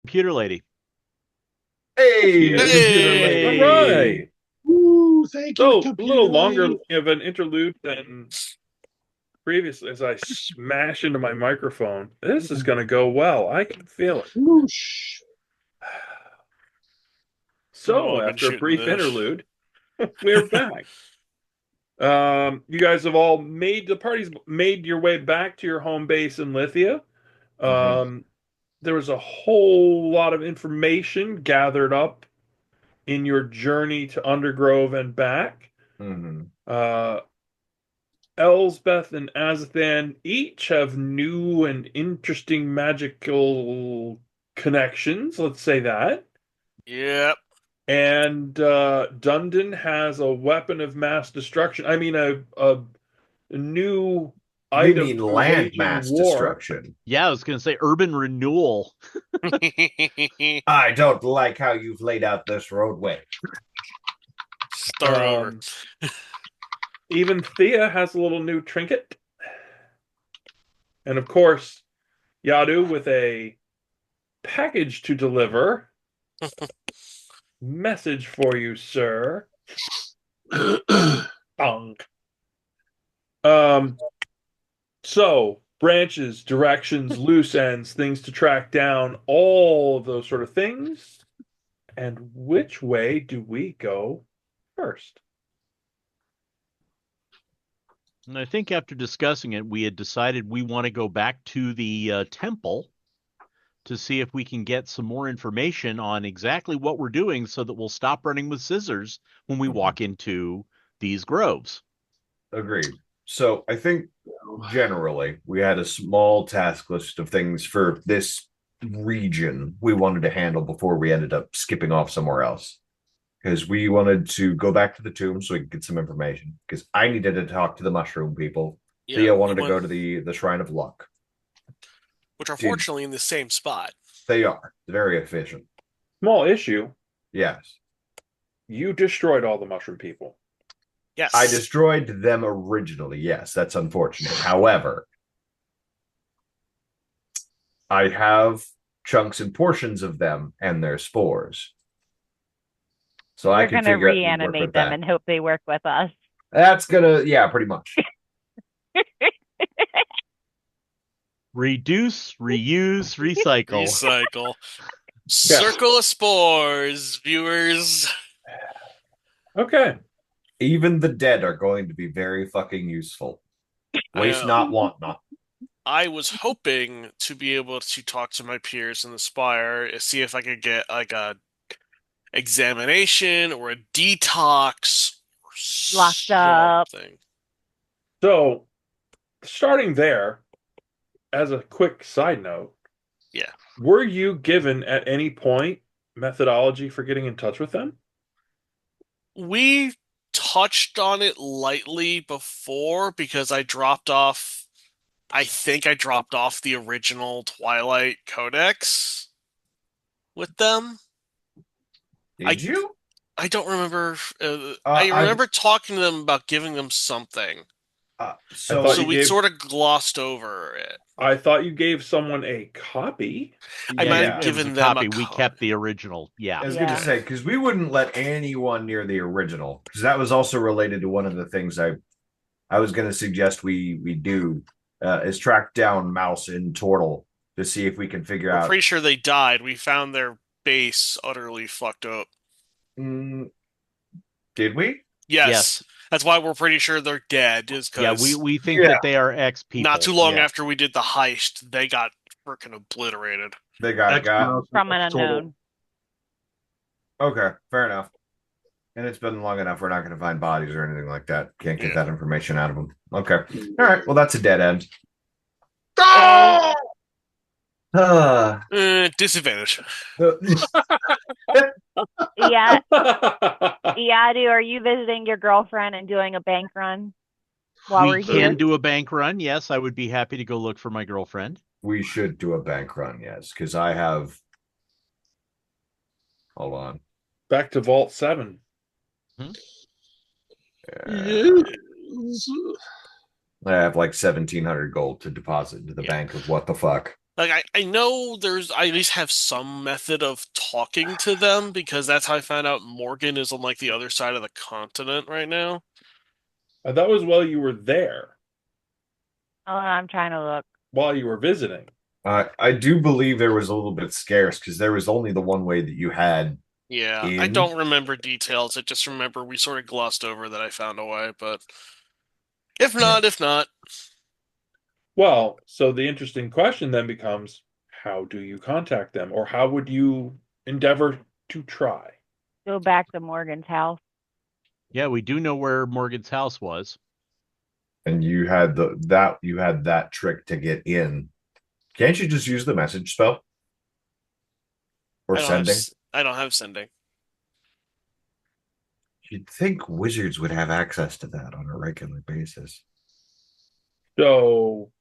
computer lady. Hey, the computer Hey! lady. All right. Woo, thank you, So, a computer little longer lady. of an interlude than previously as I smash into my microphone. This is going to go well. I can feel it. Whoosh. So, I've been after a shooting brief this. interlude, we're back. You guys have all the parties made your way back to your home base in Lithia. There was a whole lot of information gathered up in your journey to Undergrove and back. Uh, Elsbeth and Azathan each have new and interesting magical connections, let's say that. Yep. And Dhundin has a weapon of mass destruction. I mean, a new You item mean for land waging mass war. destruction? Yeah, I was going to say urban renewal. I don't like how you've laid out this roadway. Start over. Even Thea has a little new trinket. And of course, Iadu with a package to deliver. Message for you, sir. Bong. So branches, directions, loose ends, things to track down, all of those sort of things. And which way do we go first? And I think after discussing it, we had decided we want to go back to the temple to see if we can get some more information on exactly what we're doing so that we'll stop running with scissors when we walk into these groves. Agreed. So I think generally we had a small task list of things for this region we wanted to handle before we ended up skipping off somewhere else. Because we wanted to go back to the tomb so we could get some information. Because I needed to talk to the mushroom people. Yeah, Thea wanted to go to the Shrine of Luck. which are fortunately in the same spot. They are very efficient. Small issue. Yes. You destroyed all the mushroom people. Yes. I destroyed them originally. Yes, that's unfortunate. However, I have chunks and portions of them and their spores. So I We're can going to figure out and work reanimate with them that. and hope they work with us. That's gonna, yeah, pretty much. Reduce, reuse, recycle. Recycle. Circle of spores, viewers. Okay. Even the dead are going to be very fucking useful. Waste not, want not. I was hoping to be able to talk to my peers in the Spire, see if I could get like a examination or a detox or Locked up. something. So, starting there, as a quick side note, Yeah. were you given at any point methodology for getting in touch with them? We touched on it lightly before because I think I dropped off the original Twilight Codex with them. Did you? I don't remember. I remember talking to them about giving them something. So we sort of glossed over it. I thought you gave someone a copy. I might have given them a copy. We kept the original. Yeah. I was going to say, because we wouldn't let anyone near the original, because that was also related to one of the things I was going to suggest we do is track down Mouse and Turtle to see if we can figure out. I'm pretty sure they died. We found their base utterly fucked up. Did we? Yes. That's why we're pretty sure they're dead. Yeah, we think that they are ex-people. Not too long after we did the heist, they got freaking obliterated. They got from an unknown. Okay, fair enough. And it's been long enough. We're not going to find bodies or anything like that. Can't get that information out of them. Okay. All right. Well, that's a dead end. Disadvantage. Yeah. Iadu, are you visiting your girlfriend and doing a bank run while we're here? We can do a bank run. Yes, I would be happy to go look for my girlfriend. We should do a bank run, yes, because I have. Hold on. Back to Vault 7. I have like 1,700 gold to deposit into the bank of what the fuck. Like I know I at least have some method of talking to them because that's how I found out Morgan is on like the other side of the continent right now. That was while you were there. Oh, I'm trying to look. While you were visiting. I do believe there was a little bit scarce because there was only the one way that you had. Yeah, I don't remember details. I just remember we sort of glossed over that I found a way, but if not. Well, so the interesting question then becomes, how do you contact them, or how would you endeavor to try? Go back to Morgan's house. Yeah, we do know where Morgan's house was. And you had that trick to get in. Can't you just use the message spell? Or sending? I don't have sending. You'd think wizards would have access to that on a regular basis. So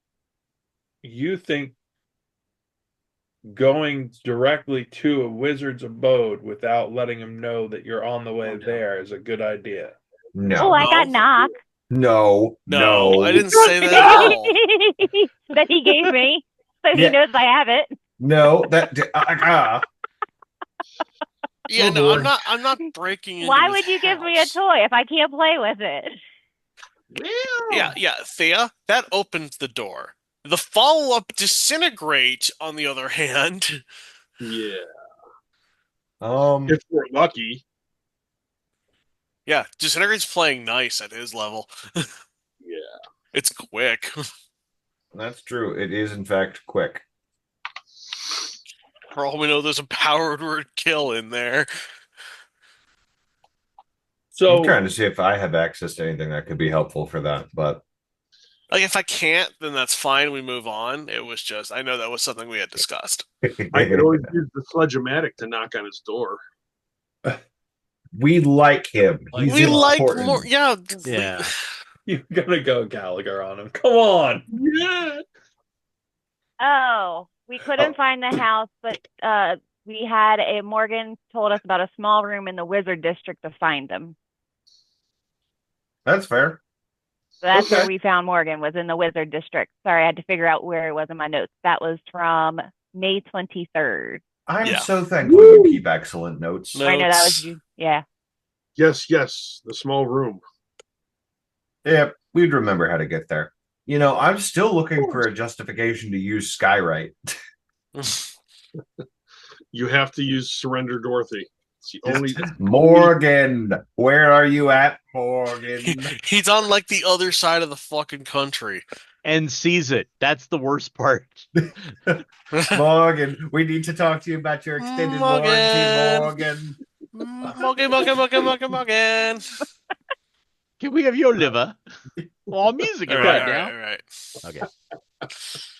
you think going directly to a wizard's abode without letting him know that you're on the way there is a good idea? No. Oh, I got knock. No, I didn't say that at all. That he gave me, so he knows I have it. No, that Yeah, no, I'm not breaking into Why would you give me a toy if I can't play with it? Yeah, Thea, that opens the door. The follow-up disintegrate, on the other hand. Yeah. if we're lucky. Yeah, disintegrate's playing nice at his level. Yeah. It's quick. That's true. It is in fact quick. For all we know, there's a powered word kill in there. So I'm trying to see if I have access to anything that could be helpful for that, but like if I can't, then that's fine. We move on. It was just I know that was something we had discussed. I could always use the sledge-o-matic to knock on his door. We like him. We like more. Yeah. You're gonna go Gallagher on him. Come on. Yeah. Oh, we couldn't find the house, but we had Morgan told us about a small room in the wizard district to find them. That's fair. So that's where we found Morgan, was in the wizard district. Sorry, I had to figure out where it was in my notes. That was from May 23rd. I'm so thankful you keep excellent notes. I know that was you. Yeah. Yes, the small room. Yeah, we'd remember how to get there. You know, I'm still looking for a justification to use Skywrite. You have to use Surrender Dorothy. It's the only Morgan, where are you at, Morgan? He's on like the other side of the fucking country. And sees it. That's the worst part. Morgan, we need to talk to you about your extended warranty, Morgan. Morgan. Can we have your liver? All music right now. All right. Okay.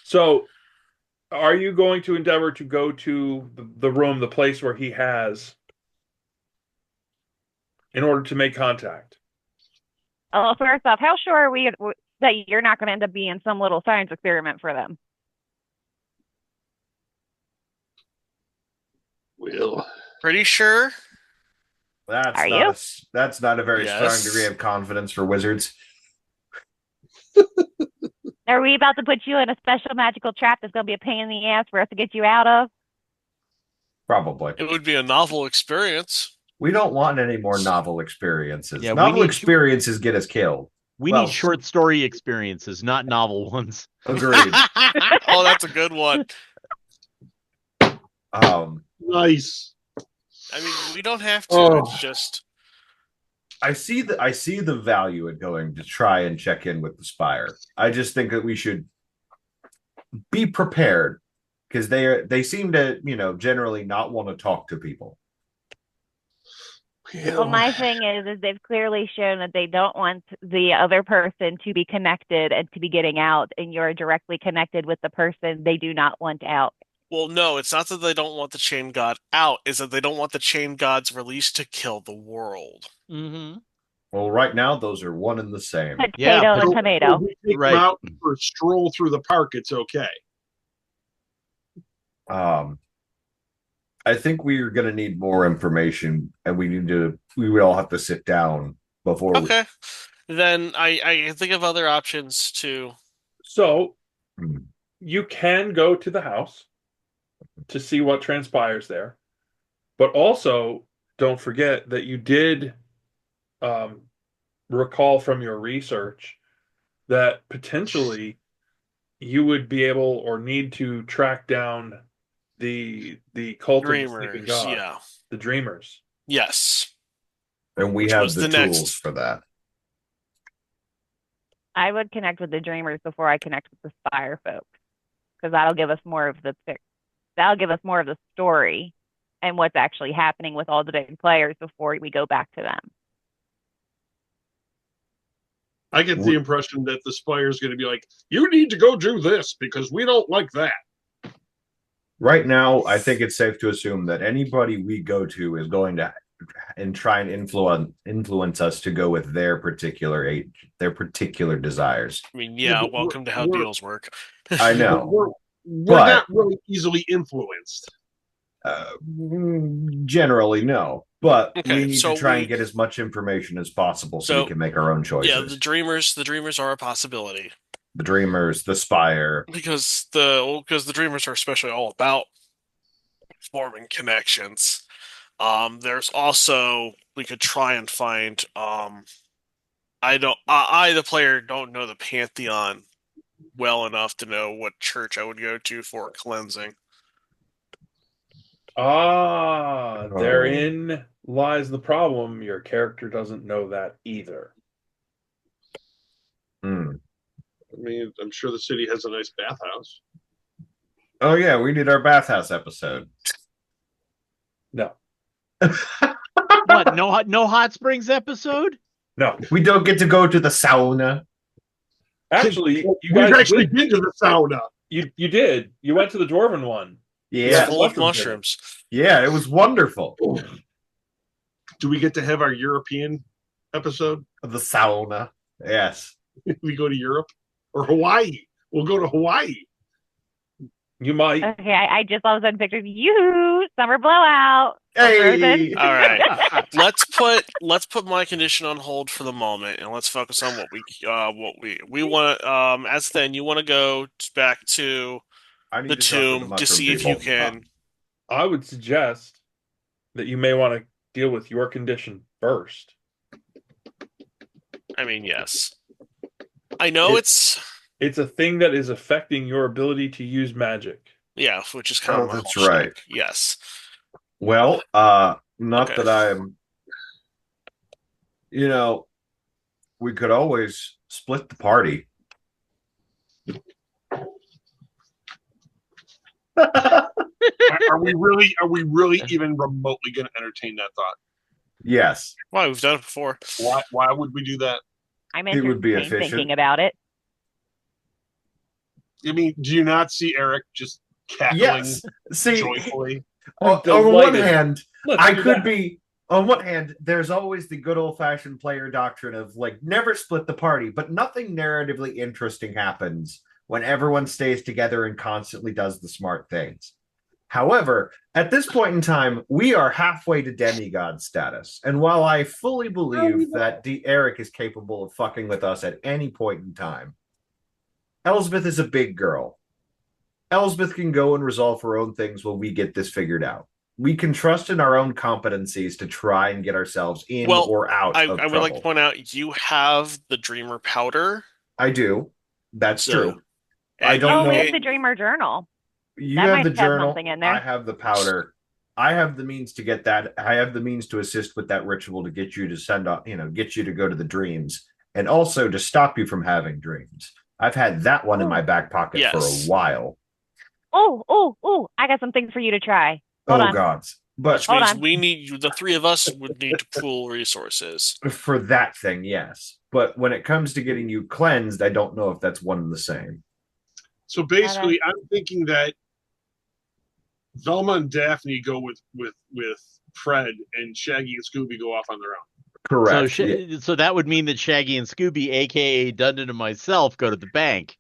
So, are you going to endeavor to go to the room, the place where he has, in order to make contact? Oh, first off, how sure are we that you're not going to end up being some little science experiment for them? Well, pretty sure. That's not a very strong degree of confidence for wizards. Are we about to put you in a special magical trap that's going to be a pain in the ass for us to get you out of? Probably. It would be a novel experience. We don't want any more novel experiences. Yeah, novel experiences get us killed. We need short story experiences, not novel ones. Agreed. Oh, that's a good one. Nice. I mean, we don't have to. It's just I see the value in going to try and check in with the Spire. I just think that we should be prepared because they seem to, generally not want to talk to people. Well, my thing is they've clearly shown that they don't want the other person to be connected and to be getting out, and you're directly connected with the person they do not want out. Well, no, it's not that they don't want the chain god out. It's that they don't want the chain gods released to kill the world. Mm-hmm. Well, right now, those are one and the same. Potato and tomato. If we take them out for a stroll through the park, it's okay. I think we are going to need more information, and we would all have to sit down before. Okay. Then I think of other options too. So, you can go to the house to see what transpires there, but also don't forget that you did recall from your research that potentially you would be able or need to track down the cult of the sleeping Dreamers, god, yeah. the dreamers. Yes. And we Which have was the the tools next- for that. I would connect with the dreamers before I connect with the Spire folks, because that'll give us more of the story and what's actually happening with all the big players before we go back to them. I get the impression that the Spire is going to be like, you need to go do this because we don't like that. Right now, I think it's safe to assume that anybody we go to is going to try and influence us to go with their particular desires. I mean, yeah, welcome to how deals work. I know. We're not really easily influenced. Generally, no. But Okay, we need to try and get as much information as possible so we can make our own choices. Yeah, the dreamers are a possibility. The dreamers, the Spire. Because the dreamers are especially all about forming connections. There's also, we could try and find I the player don't know the Pantheon well enough to know what church I would go to for cleansing. Therein lies the problem. Your character doesn't know that either. Hmm. I mean, I'm sure the city has a nice bathhouse. Oh yeah, we did our bathhouse episode. No. What? No hot springs episode? No. We don't get to go to the sauna. Actually, We've actually been to the sauna. You did. You went to the dwarven one. Yeah. Full of mushrooms. Yeah, it was wonderful. Do we get to have our European episode? The sauna. Yes. We go to Europe or Hawaii. We'll go to Hawaii. You might. Okay, I just all of a sudden pictured you summer blowout. Hey. All right. let's put my condition on hold for the moment, and let's focus on what we want. Azathan, you want to go back to the tomb to see if you can. I would suggest that you may want to deal with your condition first. I mean, yes. I know it's a thing that is affecting your ability to use magic. Yeah, which is kind of that's right. Yes. Well, not that I'm. We could always split the party. Are we really even remotely going to entertain that thought? Yes. Why? We've done it before. Why would we do that? I'm entertained thinking about it. I mean, do you not see Eric just cackling joyfully? On one hand, on one hand, there's always the good old-fashioned player doctrine of never split the party, but nothing narratively interesting happens when everyone stays together and constantly does the smart things. However, at this point in time, we are halfway to demigod status. And while I fully believe that Eric is capable of fucking with us at any point in time, Elsbeth is a big girl. Elsbeth can go and resolve her own things while we get this figured out. We can trust in our own competencies to try and get ourselves in or out of trouble. I would like to point out, you have the Dreamer powder. I do. That's true. I don't know. We have the Dreamer journal. You have the journal. In there. I have the powder. I have the means to get that. I have the means to assist with that ritual to get you to get you to go to the dreams, and also to stop you from having dreams. I've had that one in my back pocket for a while. Oh! I got some things for you to try. Hold on. Gods! But which means we need the three of us would need to pool resources for that thing. Yes, but when it comes to getting you cleansed, I don't know if that's one and the same. So basically, I'm thinking that Velma and Daphne go with Fred, and Shaggy and Scooby go off on their own. Correct. So that would mean that Shaggy and Scooby, aka Dhundin and myself, go to the bank.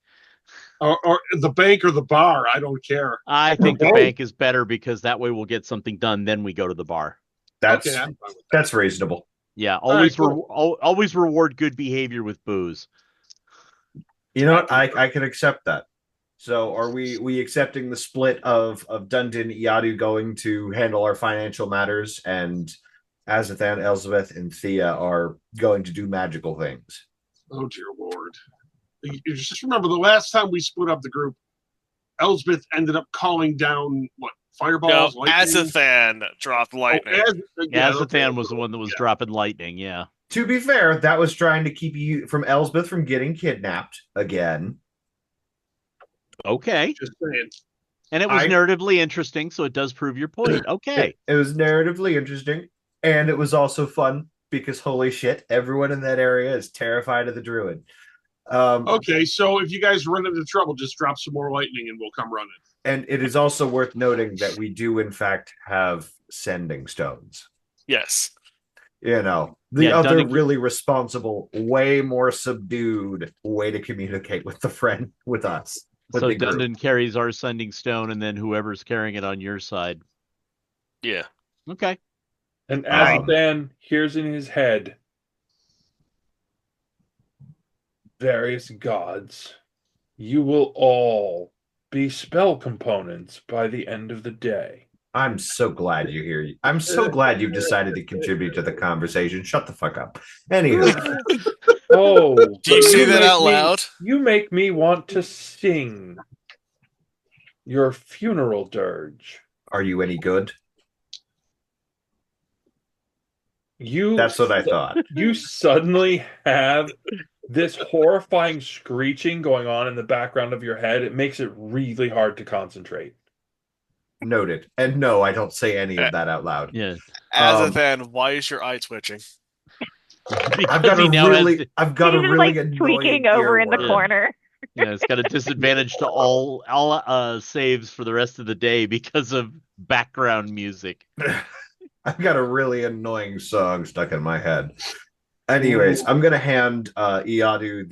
Or the bank or the bar. I don't care. I think the bank is better because that way we'll get something done. Then we go to the bar. That's reasonable. Yeah, always reward good behavior with booze. You know what? I can accept that. So are we accepting the split of Dhundin, Iadu going to handle our financial matters, and Azathan, Elsbeth, and Thea are going to do magical things? Oh dear lord! You just remember the last time we split up the group, Elsbeth ended up calling down what fireballs, No, lightning. Azathan dropped lightning. Azathan was the one that was dropping lightning. Yeah. To be fair, that was trying to keep you from Elsbeth from getting kidnapped again. Okay. Just saying. And it was narratively interesting, so it does prove your point. Okay. It was narratively interesting, and it was also fun because holy shit, everyone in that area is terrified of the druid. Okay, so if you guys run into trouble, just drop some more lightning and we'll come running. And it is also worth noting that we do, in fact, have sending stones. Yes. You know, the other Dhundin really responsible, way more subdued way to communicate with the friend, with us. With So the group. Dhundin carries our sending stone, and then whoever's carrying it on your side. Yeah. Okay. And Azathan hears in his head various gods. You will all be spell components by the end of the day. I'm so glad you're here. I'm so glad you've decided to contribute to the conversation. Shut the fuck up. Anywho. Oh, do you say that out make loud? You make me want to sing your funeral dirge. Are you any good? That's what I thought. You suddenly have this horrifying screeching going on in the background of your head. It makes it really hard to concentrate. Noted. And no, I don't say any of that out loud. Yeah. Azathan, why is your eye twitching? I've got a really annoying tweaking over in the corner. Yeah, it's got a disadvantage to all saves for the rest of the day because of background music. I've got a really annoying song stuck in my head. Anyways, I'm gonna hand Iadu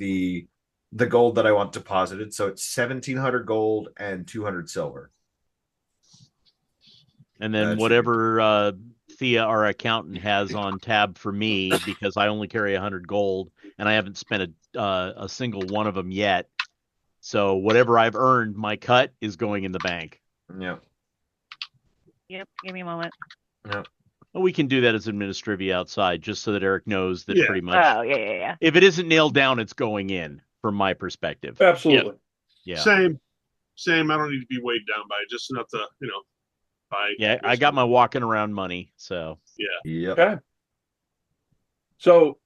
the gold that I want deposited. So it's 1,700 gold and 200 silver. And then whatever Thea, our accountant, has on tab for me, because I only carry 100 gold and I haven't spent a single one of them yet. So whatever I've earned, my cut is going in the bank. Yeah. Yep. Give me a moment. Yeah. Well, we can do that as administrivia outside, just so that Eric knows that pretty much. Oh, yeah. If it isn't nailed down, it's going in, from my perspective. Absolutely. Yeah. Same. I don't need to be weighed down by it. Just enough to, buy. Yeah, I got my walking around money, so. Yeah. Yep. Okay. So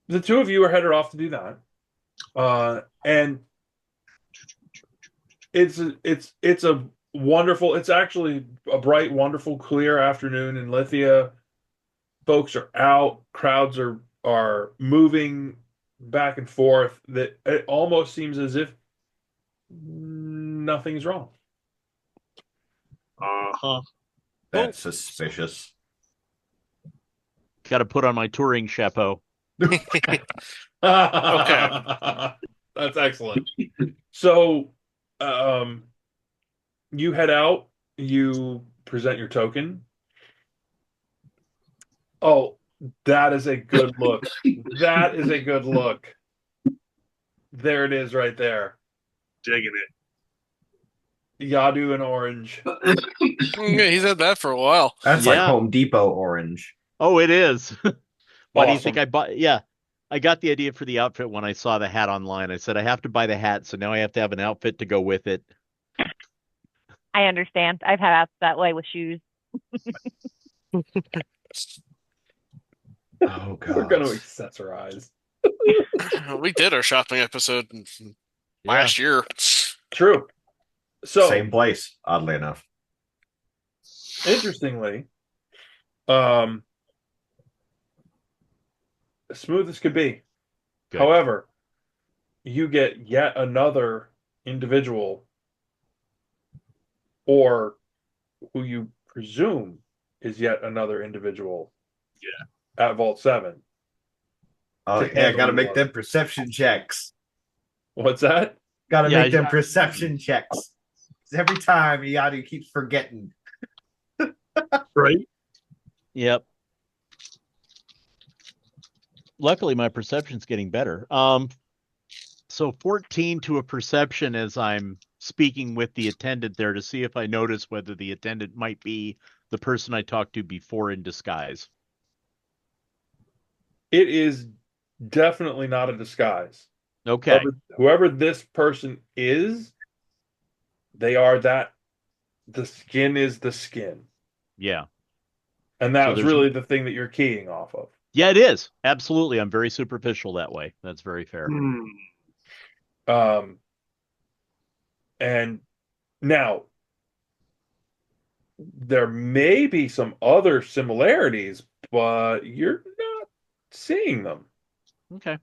the two of you are headed off to do that. And it's a wonderful, it's actually a bright, wonderful, clear afternoon in Lithia. Folks are out, crowds are moving back and forth. That it almost seems as if nothing's wrong. That's suspicious. Got to put on my touring chapeau. Okay. That's excellent. So, you head out, you present your token. Oh, that is a good look. That is a good look. There it is right there. Digging it. Iadu in orange. Yeah, he's had that for a while. That's like Home Depot orange. Oh, it is. Why do you think Awesome. I bought? Yeah, I got the idea for the outfit when I saw the hat online. I said I have to buy the hat, so now I have to have an outfit to go with it. I understand. I've had hats that way with shoes. Oh god. We're going to accessorize. We did our shopping episode last year. True. So same place, oddly enough. Interestingly, smooth as could be. Good. However, you get yet another individual, or who you presume is yet another individual. Yeah. At Vault 7. Oh yeah, gotta make them perception checks. What's that? Gotta make them perception checks. Every time Iadu keeps forgetting. Right? Yep. Luckily, my perception's getting better. So 14 to a perception as I'm speaking with the attendant there to see if I notice whether the attendant might be the person I talked to before in disguise. It is definitely not a disguise. Okay. Whoever this person is, they are that. The skin is the skin. Yeah. And that's really the thing that you're keying off of. Yeah, it is. Absolutely. I'm very superficial that way. That's very fair. And now there may be some other similarities, but you're not seeing them. Okay.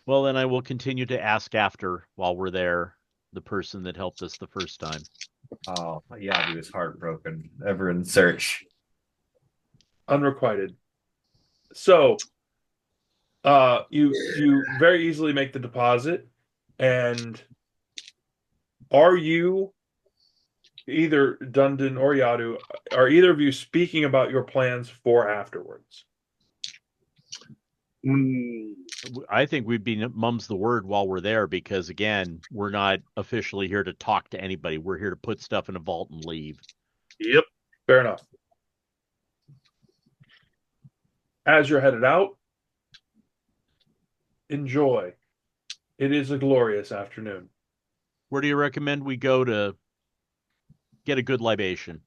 Well, then I will continue to ask after while we're there the person that helped us the first time. Oh, yeah, he was heartbroken. Ever in search. Unrequited. So, you very easily make the deposit, and are you either Dhundin or Iadu, are either of you speaking about your plans for afterwards? I think we'd be mum's the word while we're there because, again, we're not officially here to talk to anybody. We're here to put stuff in a vault and leave. Yep. Fair enough. As you're headed out, enjoy. It is a glorious afternoon. Where do you recommend we go to get a good libation?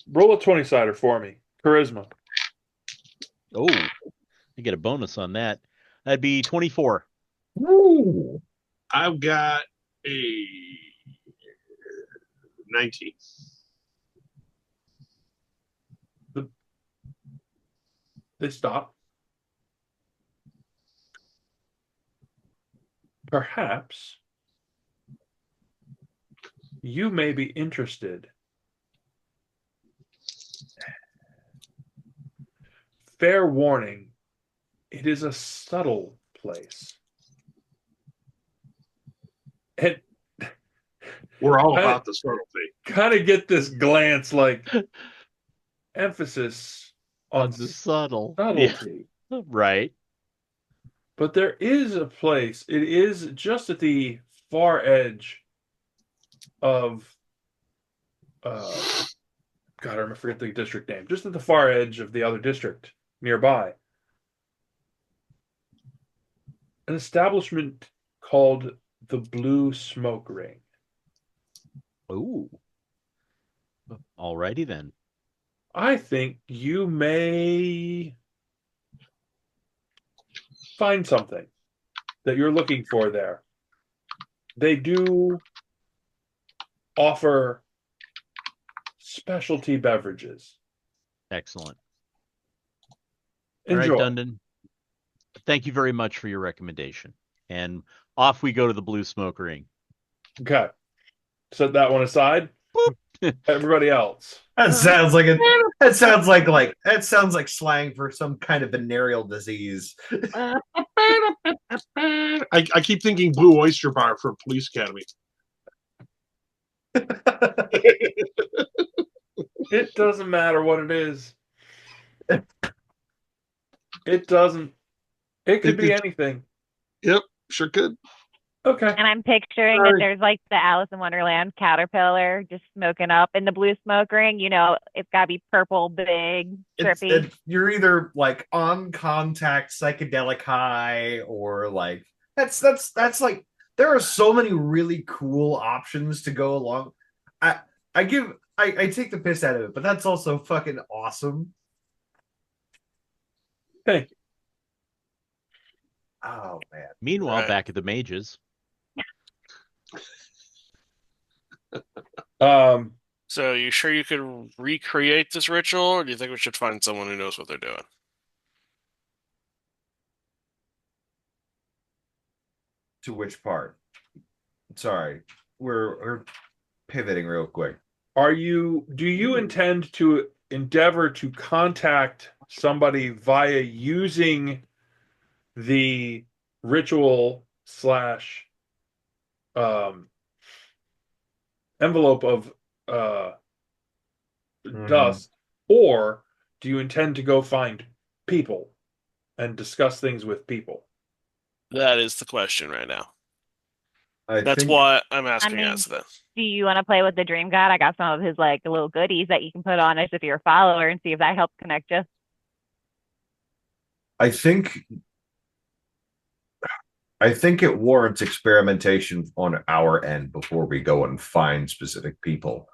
Roll a 20-sider for me. Charisma. Oh, you get a bonus on that. That'd be 24. Woo! I've got a 19. They stop. Perhaps you may be interested. Fair warning, it is a subtle place. And we're all about the subtlety. Kind of get this glance like emphasis on the subtlety. Yeah. Right. But there is a place. It is just at the far edge of God, I forget the district name. Just at the far edge of the other district nearby. An establishment called the Blue Smoke Ring. Ooh. Alrighty then. I think you may find something that you're looking for there. They do offer specialty beverages. Excellent. Enjoy. All right, Dhundin. Thank you very much for your recommendation. And off we go to the Blue Smoke Ring. Okay. Set that one aside. Everybody else. That sounds like that sounds like slang for some kind of venereal disease. I keep thinking Blue Oyster Bar for Police Academy. It doesn't matter what it is. It doesn't. It could be anything. Yep, sure could. Okay. And I'm picturing that there's like the Alice in Wonderland caterpillar just smoking up in the blue smoke ring. You know, it's got to be purple, big, trippy. You're either like on contact psychedelic high or like that's like there are so many really cool options to go along. I take the piss out of it, but that's also fucking awesome. Thank you. Oh man. Meanwhile, back at the mages. So you sure you could recreate this ritual, or do you think we should find someone who knows what they're doing? To which part? Sorry, we're pivoting real quick. Do you intend to endeavor to contact somebody via using the ritual / envelope of dust, or do you intend to go find people and discuss things with people? That is the question right now. I That's think what I'm I asking mean, Azathan. do you want to play with the dream god? I got some of his like little goodies that you can put on as if you're a follower and see if that helps connect you. I think I think it warrants experimentation on our end before we go and find specific people.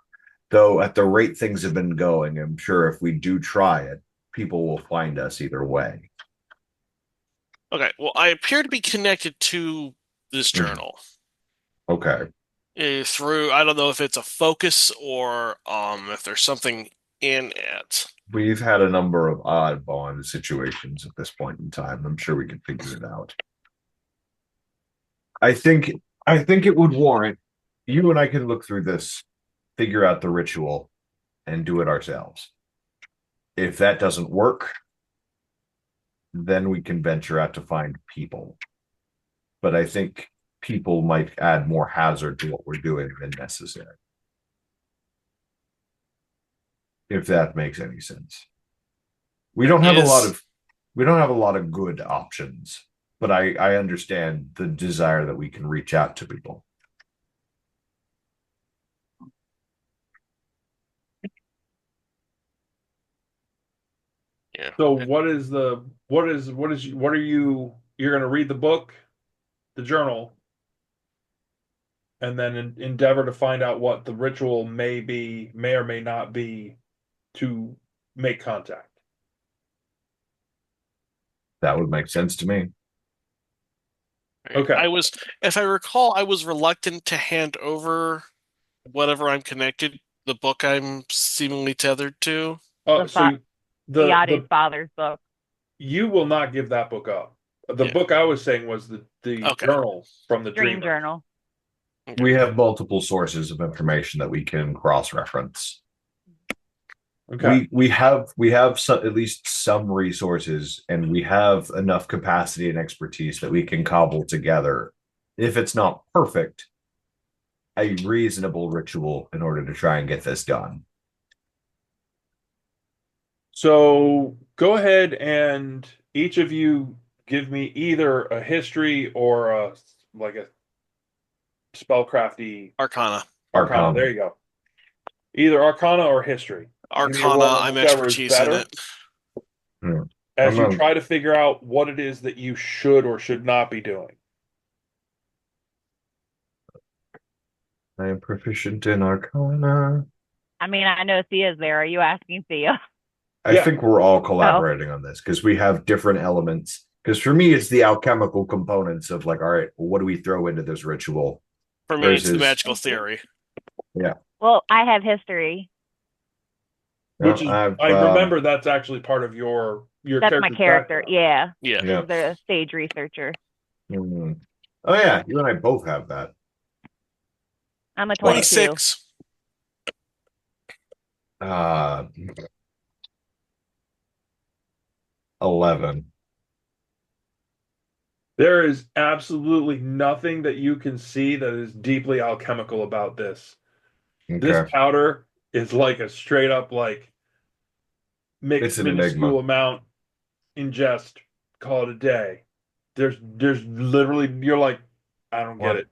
Though at the rate things have been going, I'm sure if we do try it, people will find us either way. Okay, well, I appear to be connected to this journal Okay. through. I don't know if it's a focus or if there's something in it. We've had a number of odd bond situations at this point in time. I'm sure we can figure it out. I think it would warrant you and I can look through this, figure out the ritual, and do it ourselves. If that doesn't work, then we can venture out to find people. But I think people might add more hazard to what we're doing than necessary. If that makes any sense. We don't have a lot of good options, but I understand the desire that we can reach out to people. Yeah. So what are you're going to read the book, the journal, and then endeavor to find out what the ritual may or may not be to make contact. That would make sense to me. Okay. If I recall, I was reluctant to hand over whatever I'm connected, the book I'm seemingly tethered to. Oh, so Iadu's father's book. You will not give that book up. The Yeah. book I was saying was the Okay. journal from the Dream dreamer. journal. Okay. We have multiple sources of information that we can cross-reference. Okay. We have at least some resources, and we have enough capacity and expertise that we can cobble together, if it's not perfect, a reasonable ritual in order to try and get this done. So go ahead and each of you give me either a history or a spellcrafty Arcana. Arcana. There you go. Either Arcana or history. Arcana, I'm expertise in it. As you try to figure out what it is that you should or should not be doing. I am proficient in Arcana. I mean, I know Thea's there. Are you asking Thea? I think we're all collaborating on this because we have different elements. Because for me, it's the alchemical components of like, all right, well, what do we throw into this ritual? For me, it's the magical theory. Yeah. Well, I have history. Which is, I remember that's actually part of your that's my character. Background. Yeah. The stage researcher. Mm-hmm. Oh yeah, you and I both have that. I'm a 22. 26. 11. There is absolutely nothing that you can see that is deeply alchemical about this. Okay. This powder is like a straight up like mixed minuscule amount, ingest, call it a day. There's literally, you're like, I don't get it.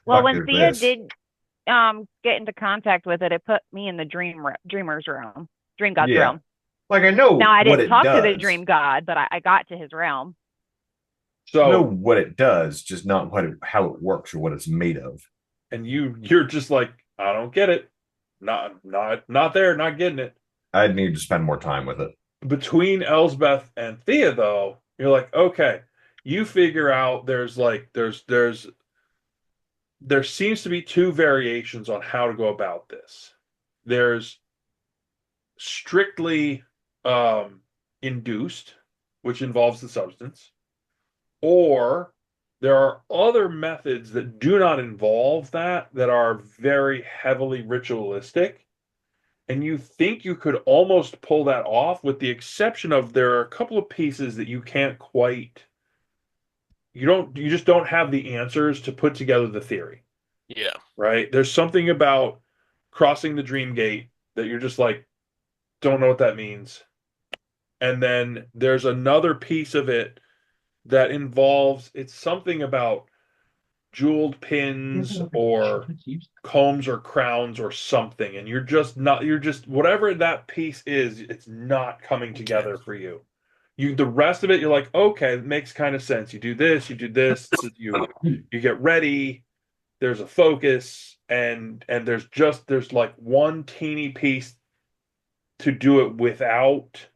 Well, when Thea did get into contact with it, it put me in the dreamer's realm, dream god's realm. Like I know. Now I didn't talk to the dream god, but I got to his realm. So I know what it does, just not how it works or what it's made of. And you're just like, I don't get it. Not there, not getting it. I'd need to spend more time with it. Between Elsbeth and Thea, though, you're like, okay, you figure out there seems to be two variations on how to go about this. There's strictly induced, which involves the substance, or there are other methods that do not involve that are very heavily ritualistic. And you think you could almost pull that off, with the exception of there are a couple of pieces that you can't quite. You just don't have the answers to put together the theory. Yeah. Right? There's something about crossing the dream gate that you're just like, don't know what that means. And then there's another piece of it that involves, it's something about jeweled pins or combs or crowns or something. And you're just, whatever that piece is, it's not coming together for you. The rest of it, you're like, okay, it makes kind of sense. You do this, you get ready, there's a focus, and there's like one teeny piece to do it without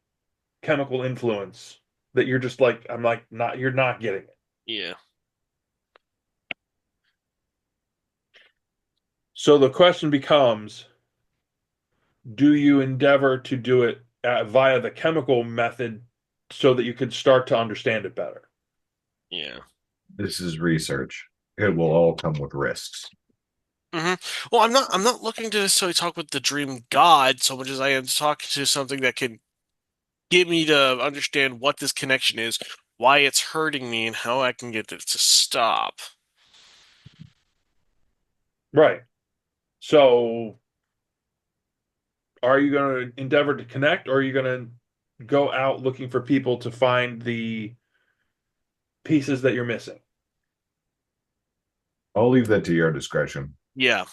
chemical influence that you're just like, I'm like, not, you're not getting it. Yeah. So the question becomes, do you endeavor to do it via the chemical method so that you could start to understand it better? Yeah. This is research. It will all come with risks. Well, I'm not looking to necessarily talk with the dream god so much as I am to talk to something that can get me to understand what this connection is, why it's hurting me, and how I can get it to stop. Right. So are you going to endeavor to connect, or are you going to go out looking for people to find the pieces that you're missing? I'll leave that to your discretion. Yeah.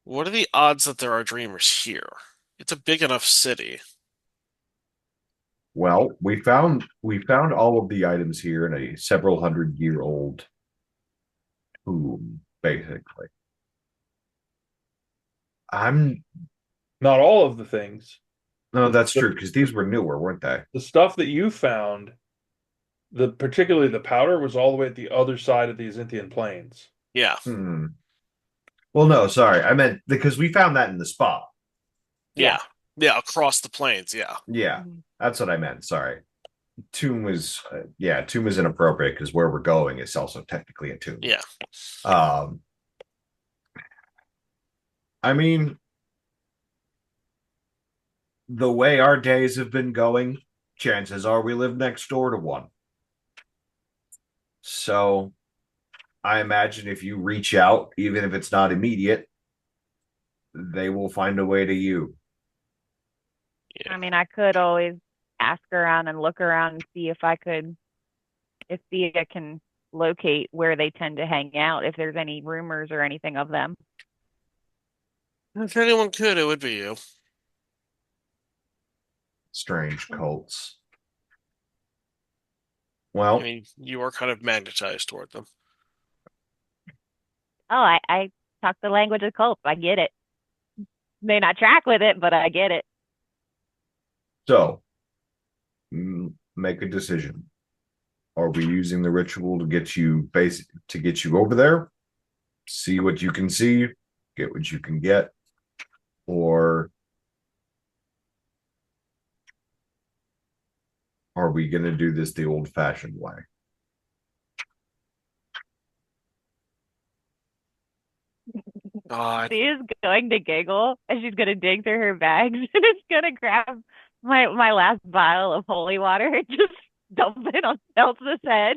What are the odds that there are dreamers here? It's a big enough city. Well, we found all of the items here in a several hundred-year-old tomb, basically. I'm Not all of the things. No, that's true, because these were newer, weren't they? The stuff that you found, particularly the powder, was all the way at the other side of the Azathan plains. Yeah. Well, no, sorry. I meant because we found that in the spa. Yeah. Yeah, across the plains, yeah. Yeah, that's what I meant. Sorry. Tomb was tomb is inappropriate because where we're going is also technically a tomb. Yeah. I mean, the way our days have been going, chances are we live next door to one. So I imagine if you reach out, even if it's not immediate, they will find a way to you. Yeah. I mean, I could always ask around and look around and see if Thea can locate where they tend to hang out, if there's any rumors or anything of them. If anyone could, it would be you. Strange cults. Well, I mean, you are kind of magnetized toward them. Oh, I talk the language of cults. I get it. May not track with it, but I get it. so make a decision. Are we using the ritual to get you over there? See what you can see, get what you can get, or are we going to do this the old-fashioned way? God. She is going to giggle and she's going to dig through her bags and it's going to grab my last vial of holy water and just dump it on Elsa's head.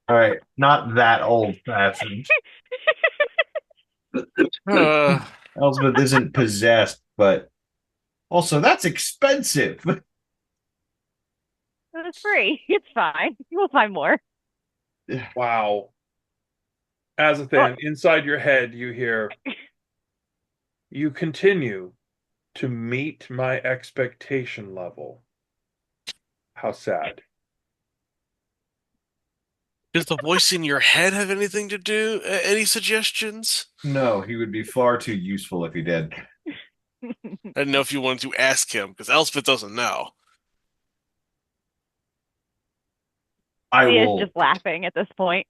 All right, not that old-fashioned. Elsbeth isn't possessed, but also that's expensive. It's free. It's fine. We'll find more. Wow. Azathan, inside your head, you hear, you continue to meet my expectation level. How sad. Does the voice in your head have anything to do? Any suggestions? No, he would be far too useful if he did. I didn't know if you wanted to ask him, because Elspeth doesn't know. He is just laughing at this point.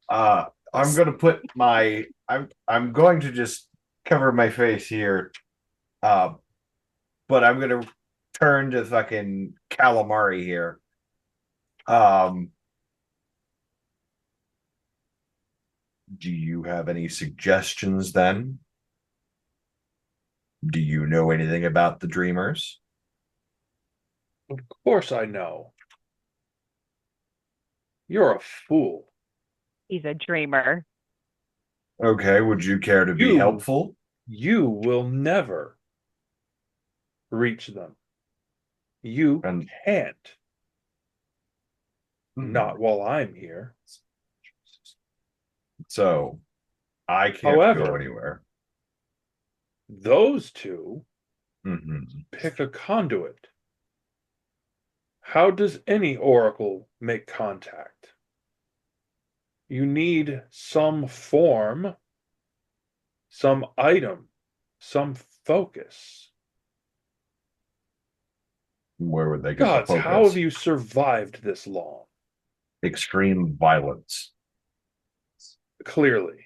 I'm going to put I'm going to just cover my face here. But I'm going to turn to fucking calamari here. Do you have any suggestions then? Do you know anything about the dreamers? Of course I know. You're a fool. He's a dreamer. Okay, would you care to be helpful? You will never reach them. You And- can't. Mhm. Not while I'm here. So I can't go However, anywhere. those two Mhm. pick a conduit. How does any oracle make contact? You need some form, some item, some focus. Where would they get Gods, the how have focus? you survived this long? Extreme violence. Clearly.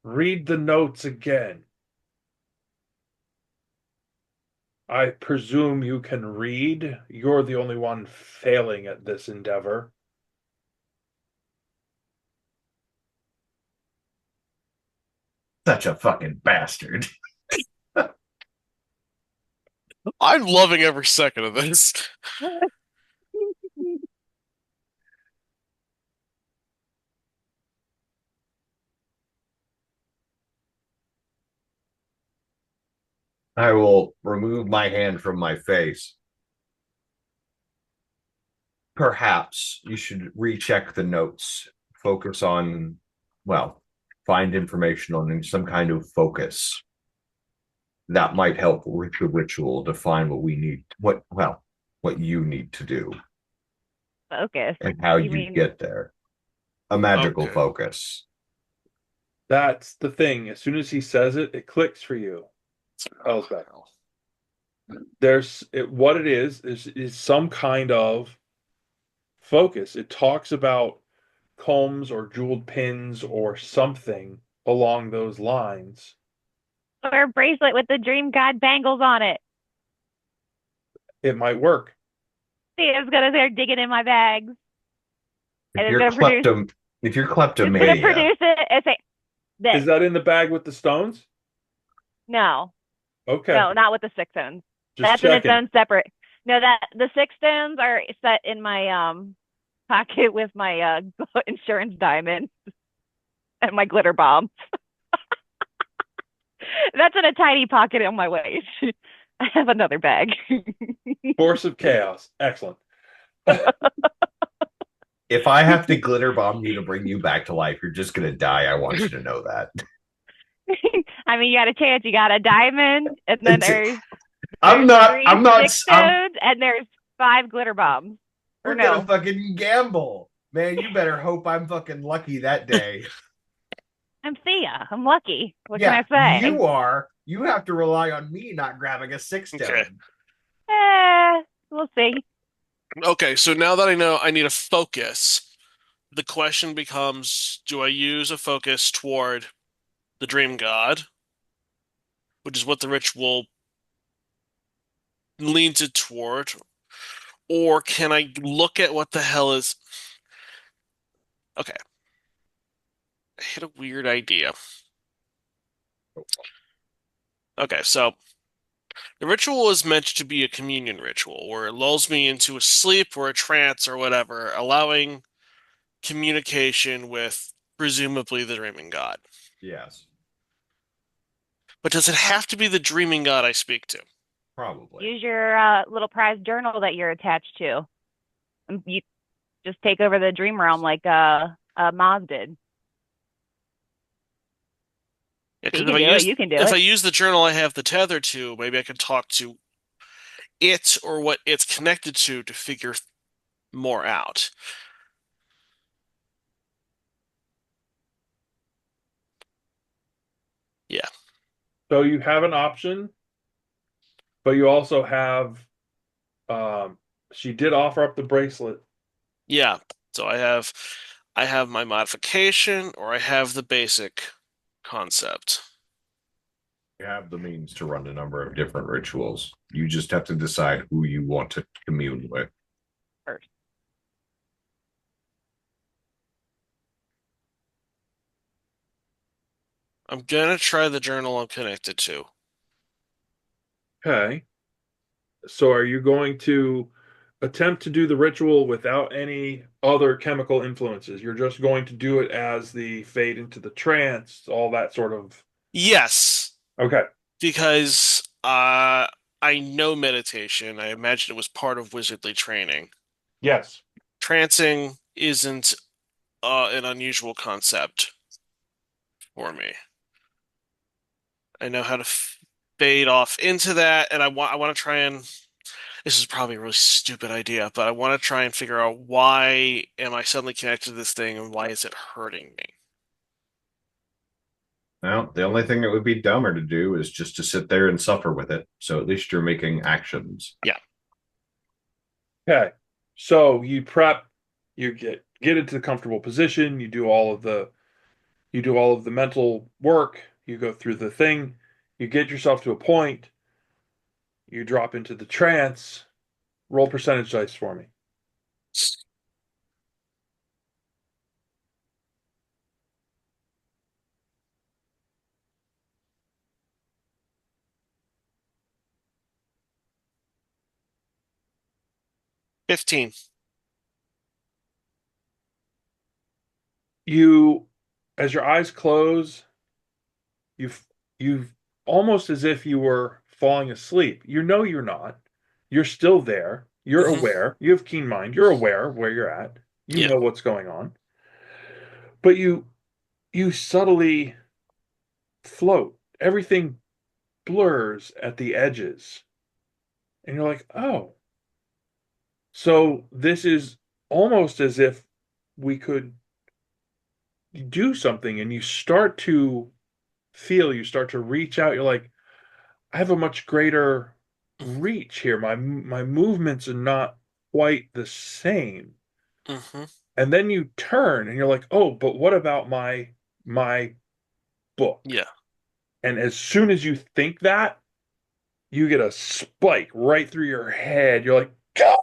Read the notes again. I presume you can read. You're the only one failing at this endeavor. Such a fucking bastard. I'm loving every second of this. I will remove my hand from my face. Perhaps you should recheck the notes, focus on, well, find information on some kind of focus. That might help with the ritual to find what we need, what you need to do Focus. and how You you mean get there. A magical Okay. focus. That's the thing. As soon as he says it, it clicks for you. Elsbeth. What it is some kind of focus. It talks about combs or jeweled pins or something along those lines. or a bracelet with the dream god bangles on it? It might work. See, it's gonna start digging in my bags. If And it's you're gonna produce. if you're It's gonna kleptomania, produce it and say this. Is that in the bag with the stones? No, Okay. no, not with the 6 stones. Just That's in its checking. own separate. No, that the 6 stones are set in my pocket with my insurance diamond and my glitter bomb. That's in a tiny pocket on my waist. I have another bag. Force of chaos. Excellent. if I have to glitter bomb you to bring you back to life, you're just gonna die. I want you to know that. I mean, you got a chance. You got a diamond, and then there's I'm 6 stones, and there's 5 glitter bombs. We're Or no, gonna fucking gamble. Man, you better hope I'm fucking lucky that day. I'm Thea. I'm lucky. What Yeah, can I say? you are. You have to rely on me not grabbing a 6 stone. Okay. We'll see. Okay, so now that I know I need a focus, the question becomes, do I use a focus toward the dream god, which is what the ritual leans it toward, or can I look at what the hell is... Okay. I hit a weird idea. Okay, so the ritual is meant to be a communion ritual, where it lulls me into a sleep or a trance or whatever, allowing communication with presumably the dreaming god. Yes, But does it have to be the dreaming god I speak to? probably. Use your little prize journal that you're attached to. You just take over the dream realm like Maz did. Yeah, You because can do it. You can do if I it. use the journal I have the tether to, maybe I can talk to it or what it's connected to figure more out. Yeah. So you have an option, but you also have she did offer up the bracelet. Yeah. So I have my modification or I have the basic concept. You have the means to run a number of different rituals. You just have to decide who you want to commune with. First. I'm gonna try the journal I'm connected to. Okay. So are you going to attempt to do the ritual without any other chemical influences. You're just going to do it as the fade into the trance, all that sort of. Yes, Okay. because I know meditation. I imagine it was part of wizardly training. Yes. Trancing isn't an unusual concept for me. I know how to fade off into that, and I want to try and this is probably a really stupid idea, but I want to try and figure out why am I suddenly connected to this thing and why is it hurting me? Well, the only thing that would be dumber to do is just to sit there and suffer with it. So at least you're making actions. Yeah. Okay. So you prep, you get into the comfortable position, you do all of the mental work, you go through the thing, you get yourself to a point, you drop into the trance, roll percentage dice for me. 15. You, as your eyes close, you almost as if you were falling asleep. You know you're not. You're still there. You're Mhm. aware. You have keen mind. You're aware of where you're at. You Yeah. know what's going on. But you subtly float. Everything blurs at the edges. And you're like, "Oh, so this is almost as if we could do something." And you start to feel, you start to reach out. You're like, I have a much greater reach here. My movements are not quite the same. Hmm. And then you turn and you're like, oh, but what about my book? Yeah. And as soon as you think that, you get a spike right through your head. You're like, go!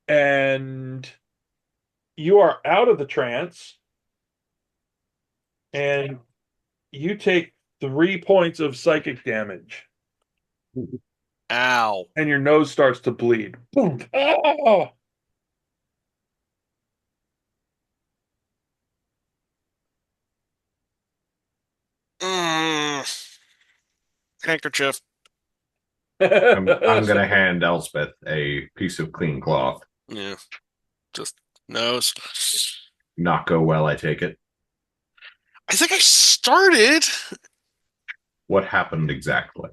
And you are out of the trance and you take 3 points of psychic damage. Ow. And your nose starts to bleed. Boom. Oh! Mm. Handkerchief. I'm gonna hand Elsbeth a piece of clean cloth. Yeah. Just nose. Not go well, I take it. I think I started. What happened exactly?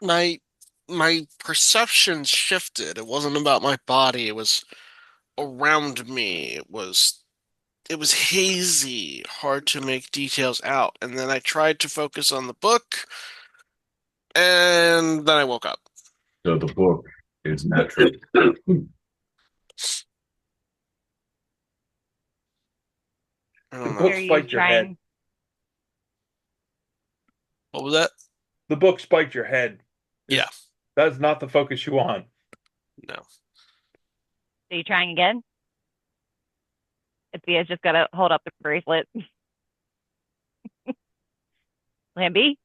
My my perception shifted. It wasn't about my body. It was around me. It was hazy, hard to make details out. And then I tried to focus on the book, and then I woke up. So the book is natural. I The don't know. book Are you spiked your head. trying? What was that? The book spiked your head. Yeah. That's not the focus you want. No. Are you trying again? Lithia's just got to hold up the bracelet. Plan B?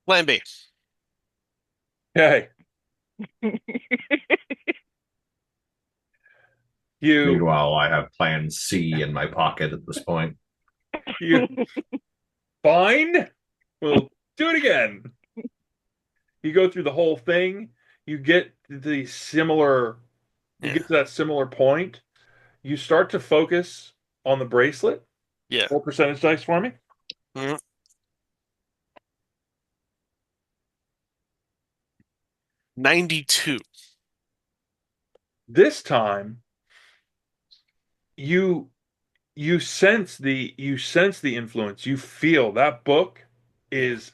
Plan B. Okay. You Meanwhile, I have plan C in my pocket at this point. you fine? We'll do it again. You go through the whole thing. You get the similar. You Yeah. get to that similar point. You start to focus on the bracelet. Yeah. Roll percentage dice for me. Mhm. 92. This time, you sense the influence. You feel that book is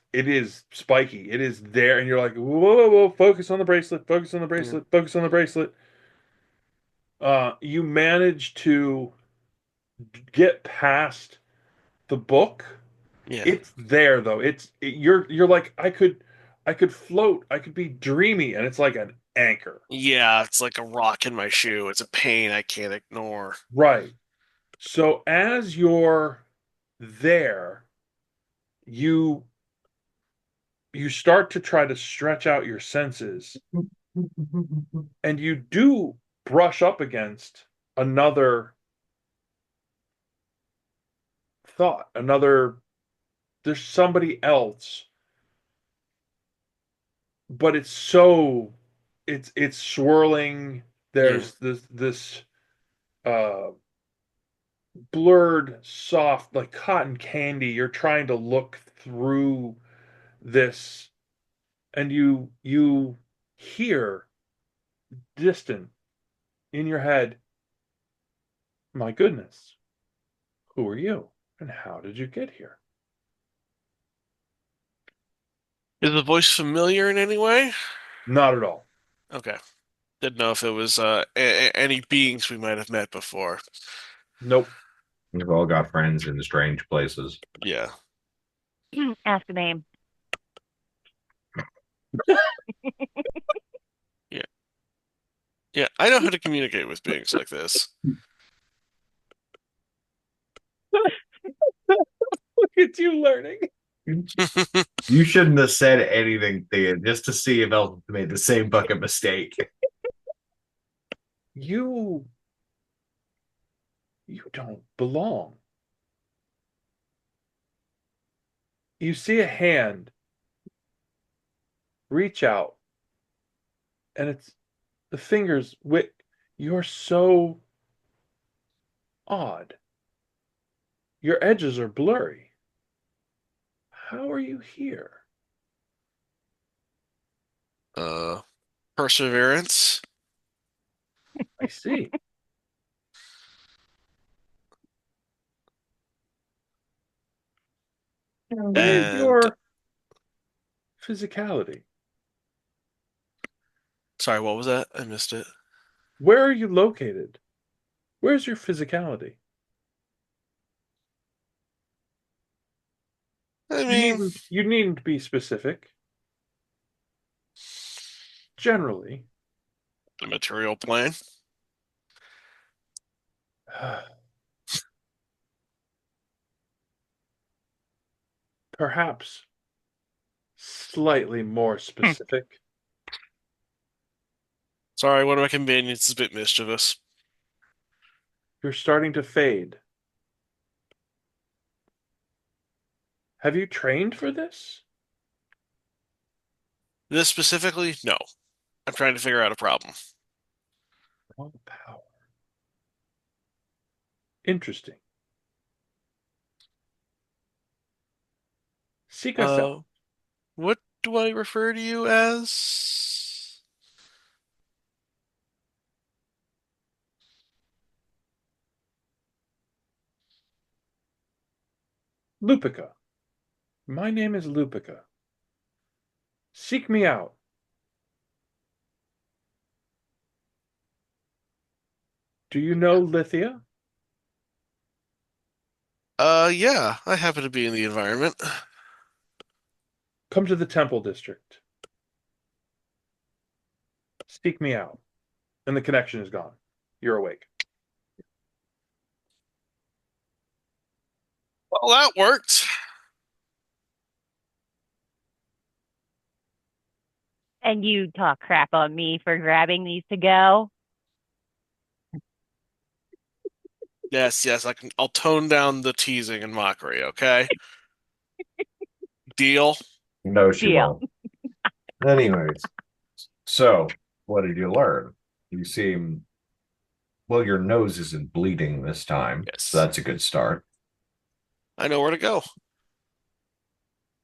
spiky. It is there, and you're like, whoa, whoa, whoa, focus on the bracelet, focus on the bracelet, focus on the bracelet. You manage to get past the book. Yeah. It's there though. You're like, I could float, I could be dreamy, and it's like an anchor. Yeah, it's like a rock in my shoe. It's a pain I can't ignore. Right. So as you're there, you you start to try to stretch out your senses, and you do brush up against another thought, there's somebody else, but it's swirling. There's this blurred, soft, like cotton candy. You're trying to look through this, and you hear distant in your head, my goodness, who are you and how did you get here? Is the voice familiar in any way? Not at all. Okay. Didn't know if it was any beings we might have met before. Nope. We've all got friends in strange places. Yeah. Ask a name. Yeah, I know how to communicate with beings like this. Look at you learning. You shouldn't have said anything, Thea, just to see if Elsbeth made the same fucking mistake. You don't belong. You see a hand reach out, and it's the fingers. You're so odd. Your edges are blurry. How are you here? Perseverance. I see. What is And your physicality? sorry, what was that? I missed it. Where are you located? Where's your physicality? I mean, You needn't be specific. Generally. the material plane. Perhaps slightly more specific. Sorry, one of my companions is a bit mischievous. You're starting to fade. Have you trained for this? This specifically, no. I'm trying to figure out a problem. Raw power. Interesting. Seek us out. What do I refer to you as? Lupica. My name is Lupica. Seek me out. Do you know Lithia? Yeah, I happen to be in the environment. Come to the Temple District. Seek me out. And the connection is gone. You're awake. Well, that worked. And you talk crap on me for grabbing these to go? Yes, I'll tone down the teasing and mockery, okay? Deal? No, she Deal. won't. Anyways, so what did you learn? You seem, well, your nose isn't bleeding this time. Yes. So that's a good start. I know where to go.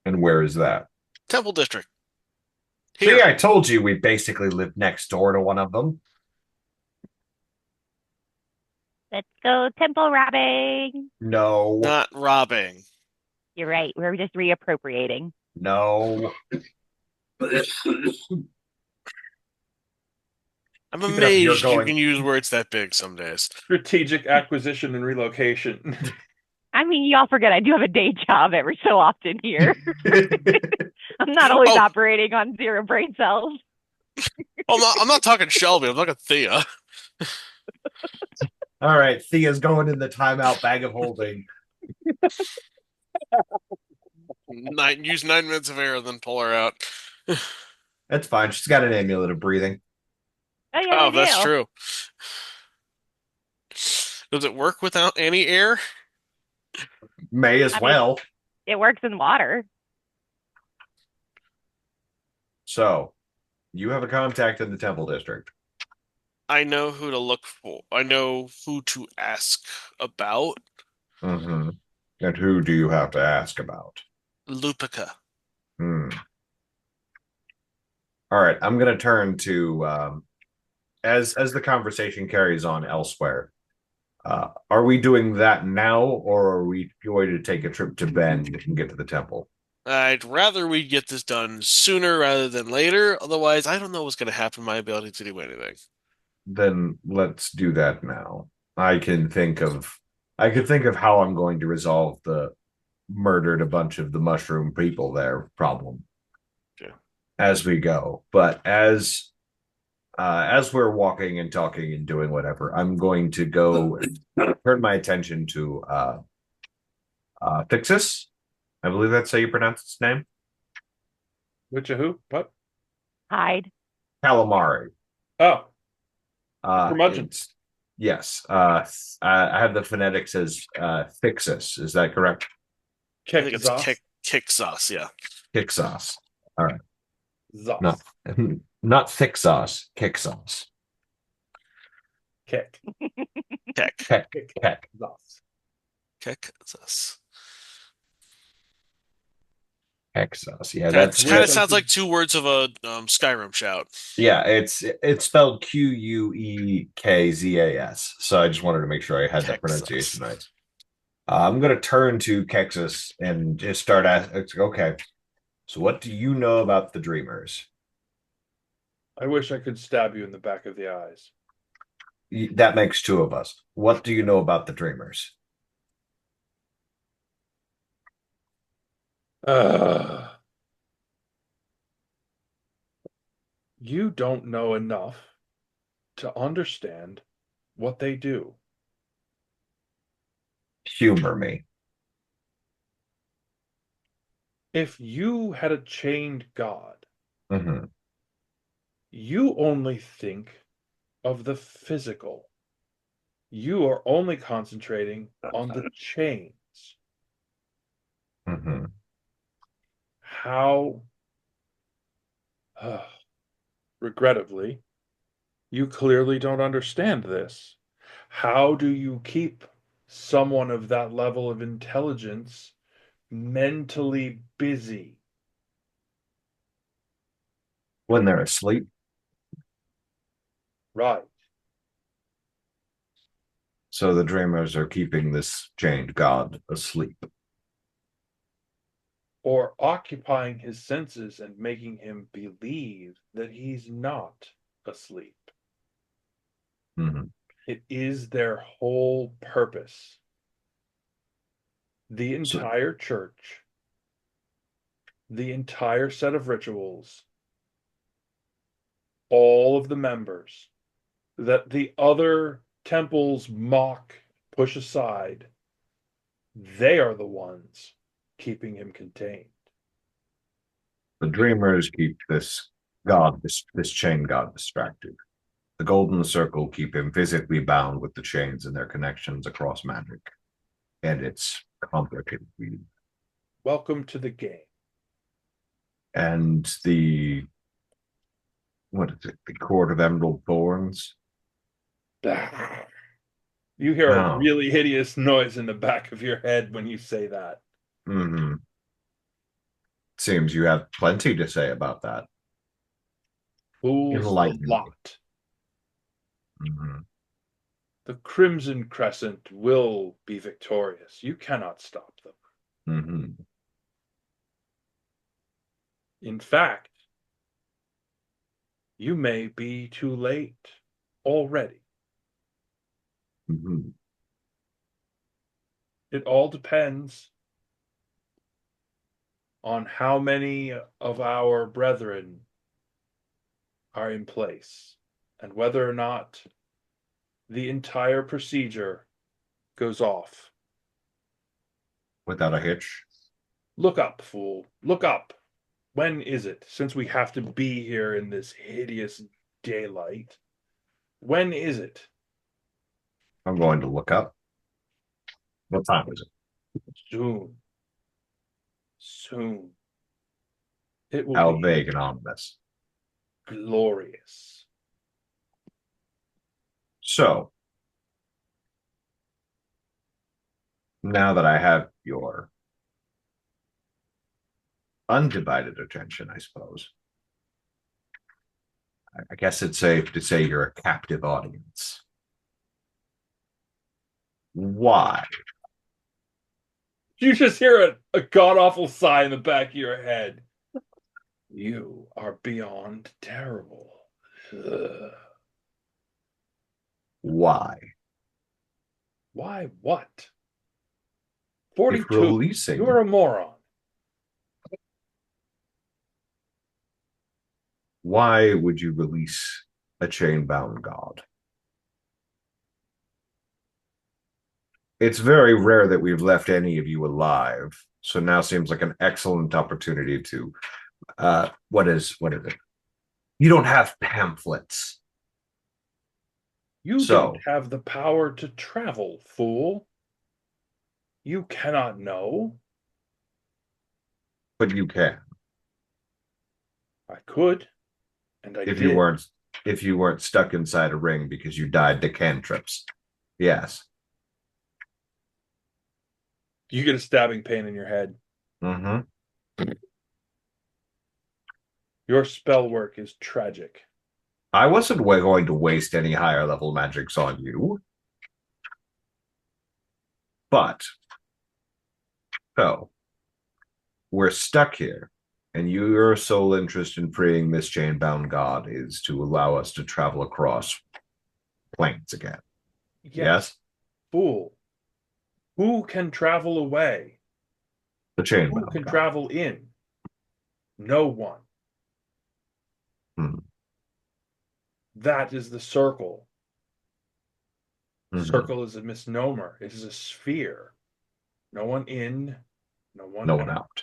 And where is that? Temple District. Here. See, I told you we basically live next door to one of them. Let's go temple robbing. No. Not robbing. You're right. We're just reappropriating. No. I'm Keep it up, amazed you're you going- can use words that big some days. Strategic acquisition and relocation. I mean, y'all forget I do have a day job every so often here. I'm not always operating on 0 brain cells. I'm not talking Shelby. I'm talking Thea. All right, Thea's going in the timeout bag of holding. Use 9 minutes of air, then pull her out. That's fine. She's got an amulet of breathing. Oh yeah, Oh, they that's do. true. Does it work without any air? May as I mean, well. it works in water. So, you have a contact in the Temple District. I know who to look for. I know who to ask about. Mm-hmm. And who do you have to ask about? Lupica. Hmm. All right, I'm going to turn to as the conversation carries on elsewhere. Are we doing that now, or are we going to take a trip to Bend and get to the temple? I'd rather we get this done sooner rather than later. Otherwise, I don't know what's going to happen to my ability to do anything. Then let's do that now. I can think of how I'm going to resolve the murdered a bunch of the mushroom people there problem Yeah. as we go. But as we're walking and talking and doing whatever, I'm going to go turn my attention to Fixus. I believe that's how you pronounce its name. Which of who? What? Hide. Calamari. Oh, curmudgeon. Yes. I have the phonetics as Fixus. Is that correct? I think it's Kick kick sauce, yeah. Kick sauce. All right. Zos. Not not thick sauce. Kick sauce. Kick. Kick. Heck. Zos. Kick sauce. Heck sauce. Yeah, That that's kind of sounds like 2 words of a Skyrim shout. yeah. It's spelled Quekzas. So I just wanted to make sure I had that pronunciation right. I'm going to turn to Kexus and just start asking. Okay, so what do you know about the Dreamers? I wish I could stab you in the back of the eyes. That makes 2 of us. What do you know about the Dreamers? You don't know enough to understand what they do. Humor me. If you had a chained god, Mm-hmm. you only think of the physical. You are only concentrating on the chains. Mm-hmm. How, regrettably, you clearly don't understand this. How do you keep someone of that level of intelligence mentally busy? When they're asleep. Right. So the Dreamers are keeping this chained god asleep. Or occupying his senses and making him believe that he's not asleep. Mm-hmm. It is their whole purpose. The entire church, the entire set of rituals, all of the members that the other temples mock, push aside, they are the ones keeping him contained. The Dreamers keep this god, this chain god distracted. The Golden Circle keep him physically bound with the chains and their connections across magic. And it's complicated. Welcome to the game. And what is it? The Court of Emerald Thorns? You hear a really hideous noise in the back of your head when you say that. Mm-hmm. Seems you have plenty to say about that. Fools a lot. Mm-hmm. The Crimson Crescent will be victorious. You cannot stop them. Mm-hmm. In fact, you may be too late already. Mm-hmm. It all depends on how many of our brethren are in place and whether or not the entire procedure goes off. Without a hitch? Look up, fool. Look up. When is it? Since we have to be here in this hideous daylight. When is it? I'm going to look up. What time is it? Soon. Soon. It will How be vague and ominous. glorious. So, now that I have your undivided attention, I suppose, I guess it's safe to say you're a captive audience. Why? You just hear a god-awful sigh in the back of your head. You are beyond terrible. Ugh. Why? Why what? If 42. releasing, You're a moron. why would you release a chain-bound god? It's very rare that we've left any of you alive, so now seems like an excellent opportunity to what is it? You don't have pamphlets. You So- don't have the power to travel, fool. You cannot know. But you can. I could, and I If did. you weren't stuck inside a ring because you died to cantrips. Yes. You get a stabbing pain in your head. Mm-hmm. Your spell work is tragic. I wasn't going to waste any higher level magics on you. But so we're stuck here, and your sole interest in freeing this chain-bound god is to allow us to travel across planes again. Yes? Fool. Who can travel away? The Who chain-bound can god. travel in? No one. Hmm. That is the circle. Mhm. Circle is a misnomer. It is a sphere. No one in, no one No out. one out.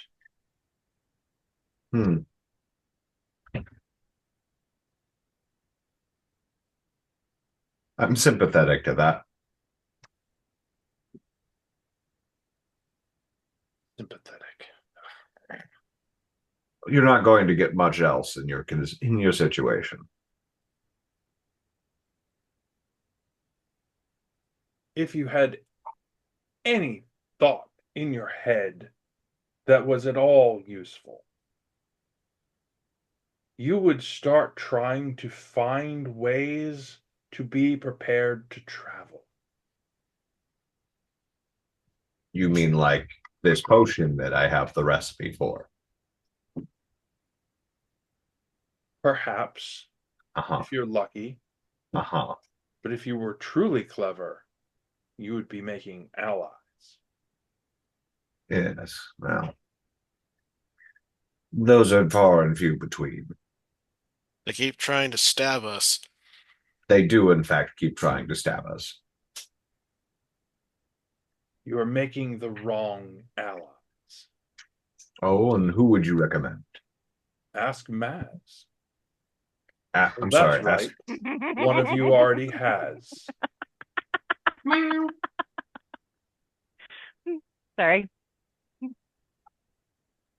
Hmm. I'm sympathetic to that. Sympathetic. You're not going to get much else in your situation. If you had any thought in your head that was at all useful, you would start trying to find ways to be prepared to travel. You mean like this potion that I have the recipe for? Perhaps, Uh-huh. if you're lucky, Uh-huh. but if you were truly clever, you would be making allies. Yes. Well, those are far and few between. They keep trying to stab us. They do, in fact, keep trying to stab us. You are making the wrong allies. Oh, and who would you recommend? Ask Maz. I'm That's sorry. right. One of you already has. Sorry.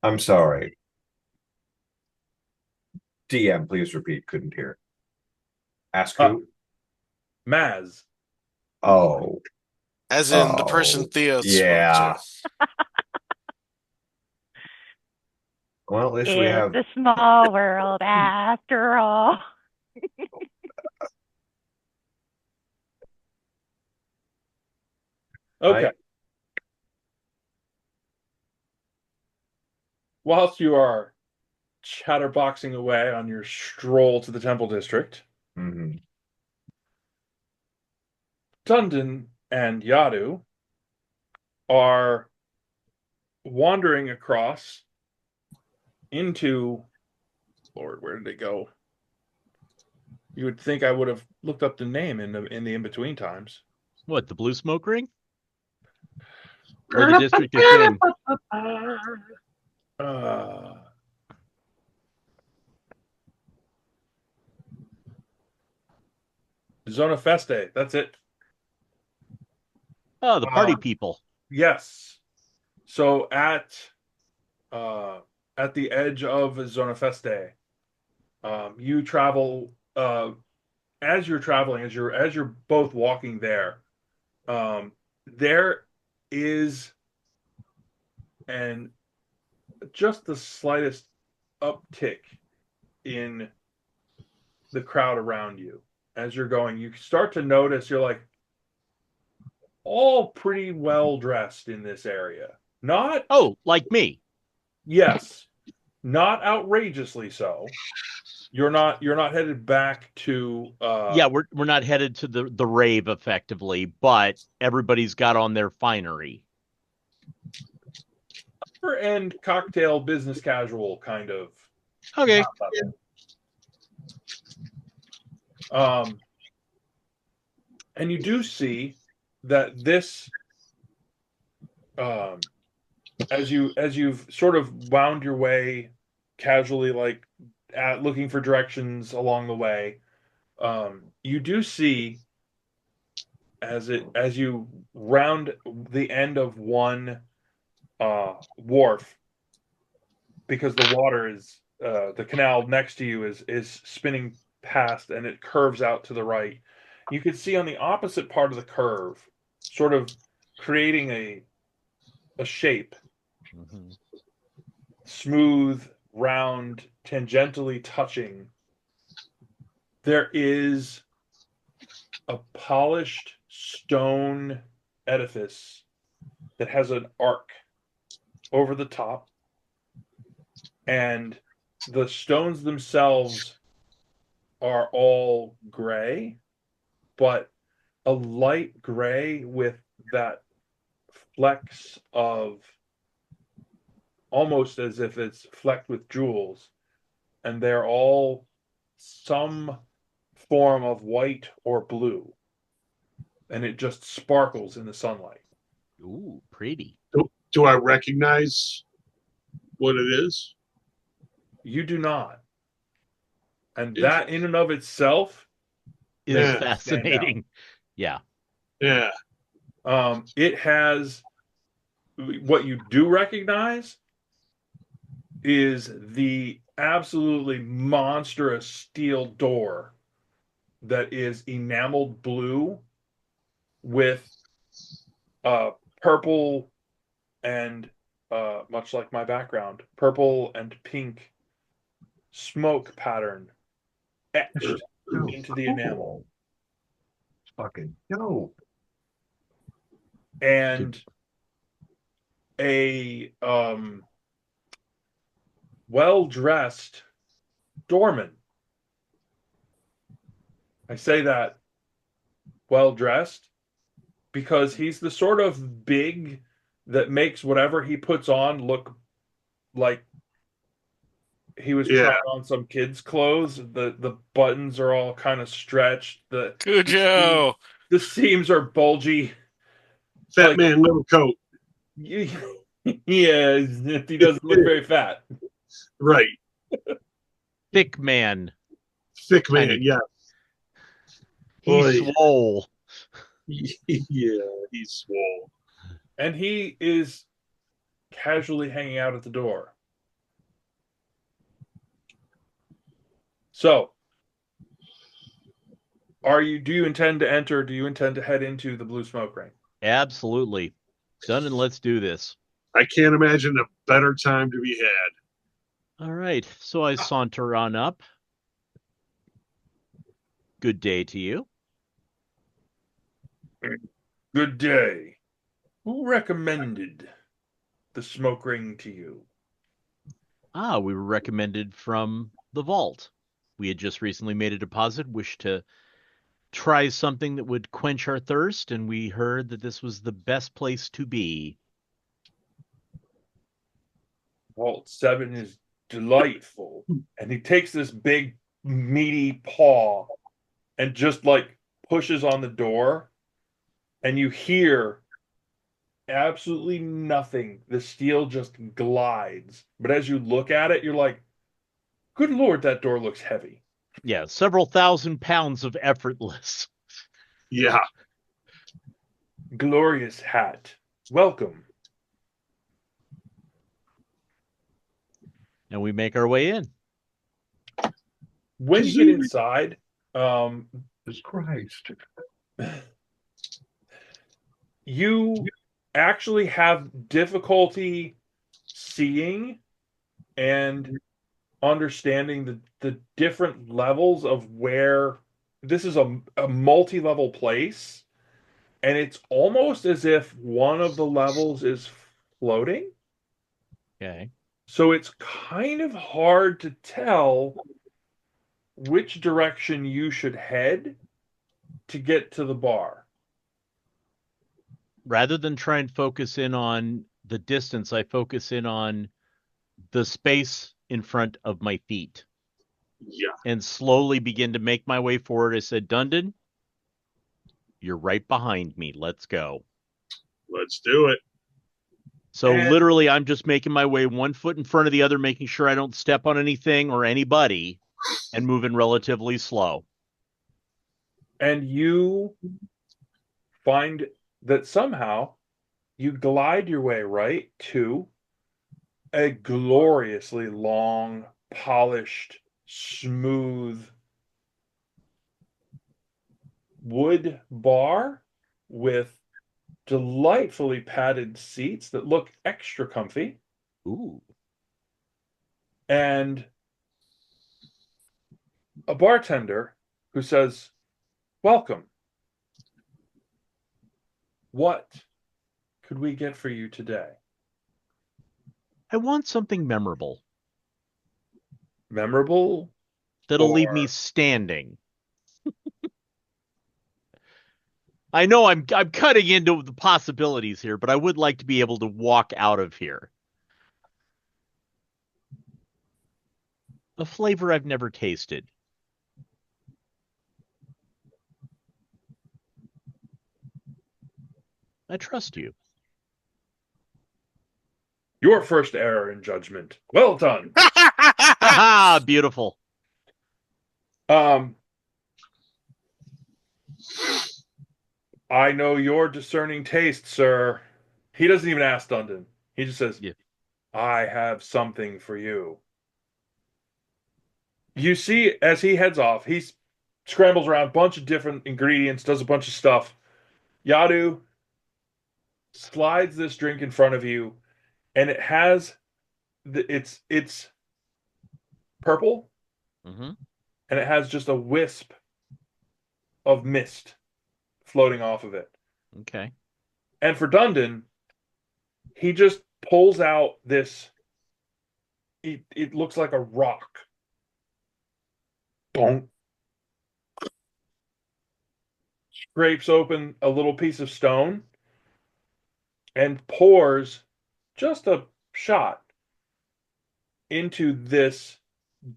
I'm sorry. DM, please repeat. Couldn't hear. Ask who? Maz. Oh. As in the person Theo yeah. spoke Well, at least we have. It's a small world after all. Okay. Whilst you are chatterboxing away on your stroll to the Temple District, Mhm. Dhundin and Iadu are wandering across into... Lord, where did they go? You would think I would have looked up the name in the in-between times. What, the blue smoke ring? Or the district it's in? Zona Feste. That's it. Oh, the party people. Yes. So at the edge of Zona Feste, you travel as you're traveling, as you're both walking there, there is just the slightest uptick in the crowd around you as you're going. You start to notice you're like all pretty well dressed in this area. Not like me. Yes, not outrageously so. You're not headed back to we're not headed to the rave effectively, but everybody's got on their finery. upper end cocktail business casual kind of. Okay. And you do see that this as you've sort of wound your way casually, like looking for directions along the way, you do see as you round the end of one wharf, because the water is the canal next to you is spinning past, and it curves out to the right. You can see on the opposite part of the curve, sort of creating a shape, smooth, round, tangentially touching. There is a polished stone edifice that has an arc over the top, and the stones themselves are all gray, but a light gray with that flecks of, almost as if it's flecked with jewels, and they're all some form of white or blue, and it just sparkles in the sunlight. Ooh, pretty. Do I recognize what it is? You do not. And that in and of itself is fascinating. Yeah. Yeah. It has, what you do recognize is the absolutely monstrous steel door that is enameled blue with purple and much like my background, purple and pink smoke pattern etched into the enamel. Fucking dope. And a well-dressed doorman. I say that well-dressed because he's the sort of big that makes whatever he puts on look like he was trying on some kids' clothes. The buttons are all kind of stretched. Cujo. The seams are bulgy. Fat man, little coat. Yeah, he doesn't look very fat. Right. Thick man. Thick man, yeah. He's swole. Yeah, he's swole. And he is casually hanging out at the door. So, do you intend to enter? Do you intend to head into the blue smoke ring? Absolutely. Dhundin, let's do this. I can't imagine a better time to be had. All right. So I saunter on up. Good day to you. Good day. Who recommended the smoke ring to you? We were recommended from the vault. We had just recently made a deposit, wished to try something that would quench our thirst, and we heard that this was the best place to be. Vault 7 is delightful. And he takes this big, meaty paw and just like pushes on the door, and you hear absolutely nothing. The steel just glides. But as you look at it, you're like, good Lord, that door looks heavy. Yeah, several thousand pounds of effortless Yeah. Glorious hat. Welcome. And we make our way in. When you get inside, Jesus Christ. you actually have difficulty seeing and understanding the different levels of where this is a multi-level place, and it's almost as if one of the levels is floating. Okay. So it's kind of hard to tell which direction you should head to get to the bar. Rather than try and focus in on the distance, I focus in on the space in front of my feet. Yeah. And slowly begin to make my way forward. I said, Dhundin, you're right behind me. Let's go. Let's do it. So And- literally, I'm just making my way one foot in front of the other, making sure I don't step on anything or anybody, and moving relatively slow. And you find that somehow you glide your way right to a gloriously long, polished, smooth wood bar with delightfully padded seats that look extra comfy. Ooh. And a bartender who says, "Welcome. What could we get for you today?" I want something memorable Memorable? that'll leave Or- me standing. I know I'm cutting into the possibilities here, but I would like to be able to walk out of here. A flavor I've never tasted. I trust you. Your first error in judgment. Well done. Ah, beautiful. I know your discerning taste, sir. He doesn't even ask Dhundin. He just says, Yeah. I have something for you. You see, as he heads off, he scrambles around a bunch of different ingredients, does a bunch of stuff. Iadu slides this drink in front of you, and it has it's purple, Mm-hmm. and it has just a wisp of mist floating off of it. Okay. And for Dhundin, he just pulls out this. It looks like a rock. Bonk. Scrapes open a little piece of stone and pours just a shot into this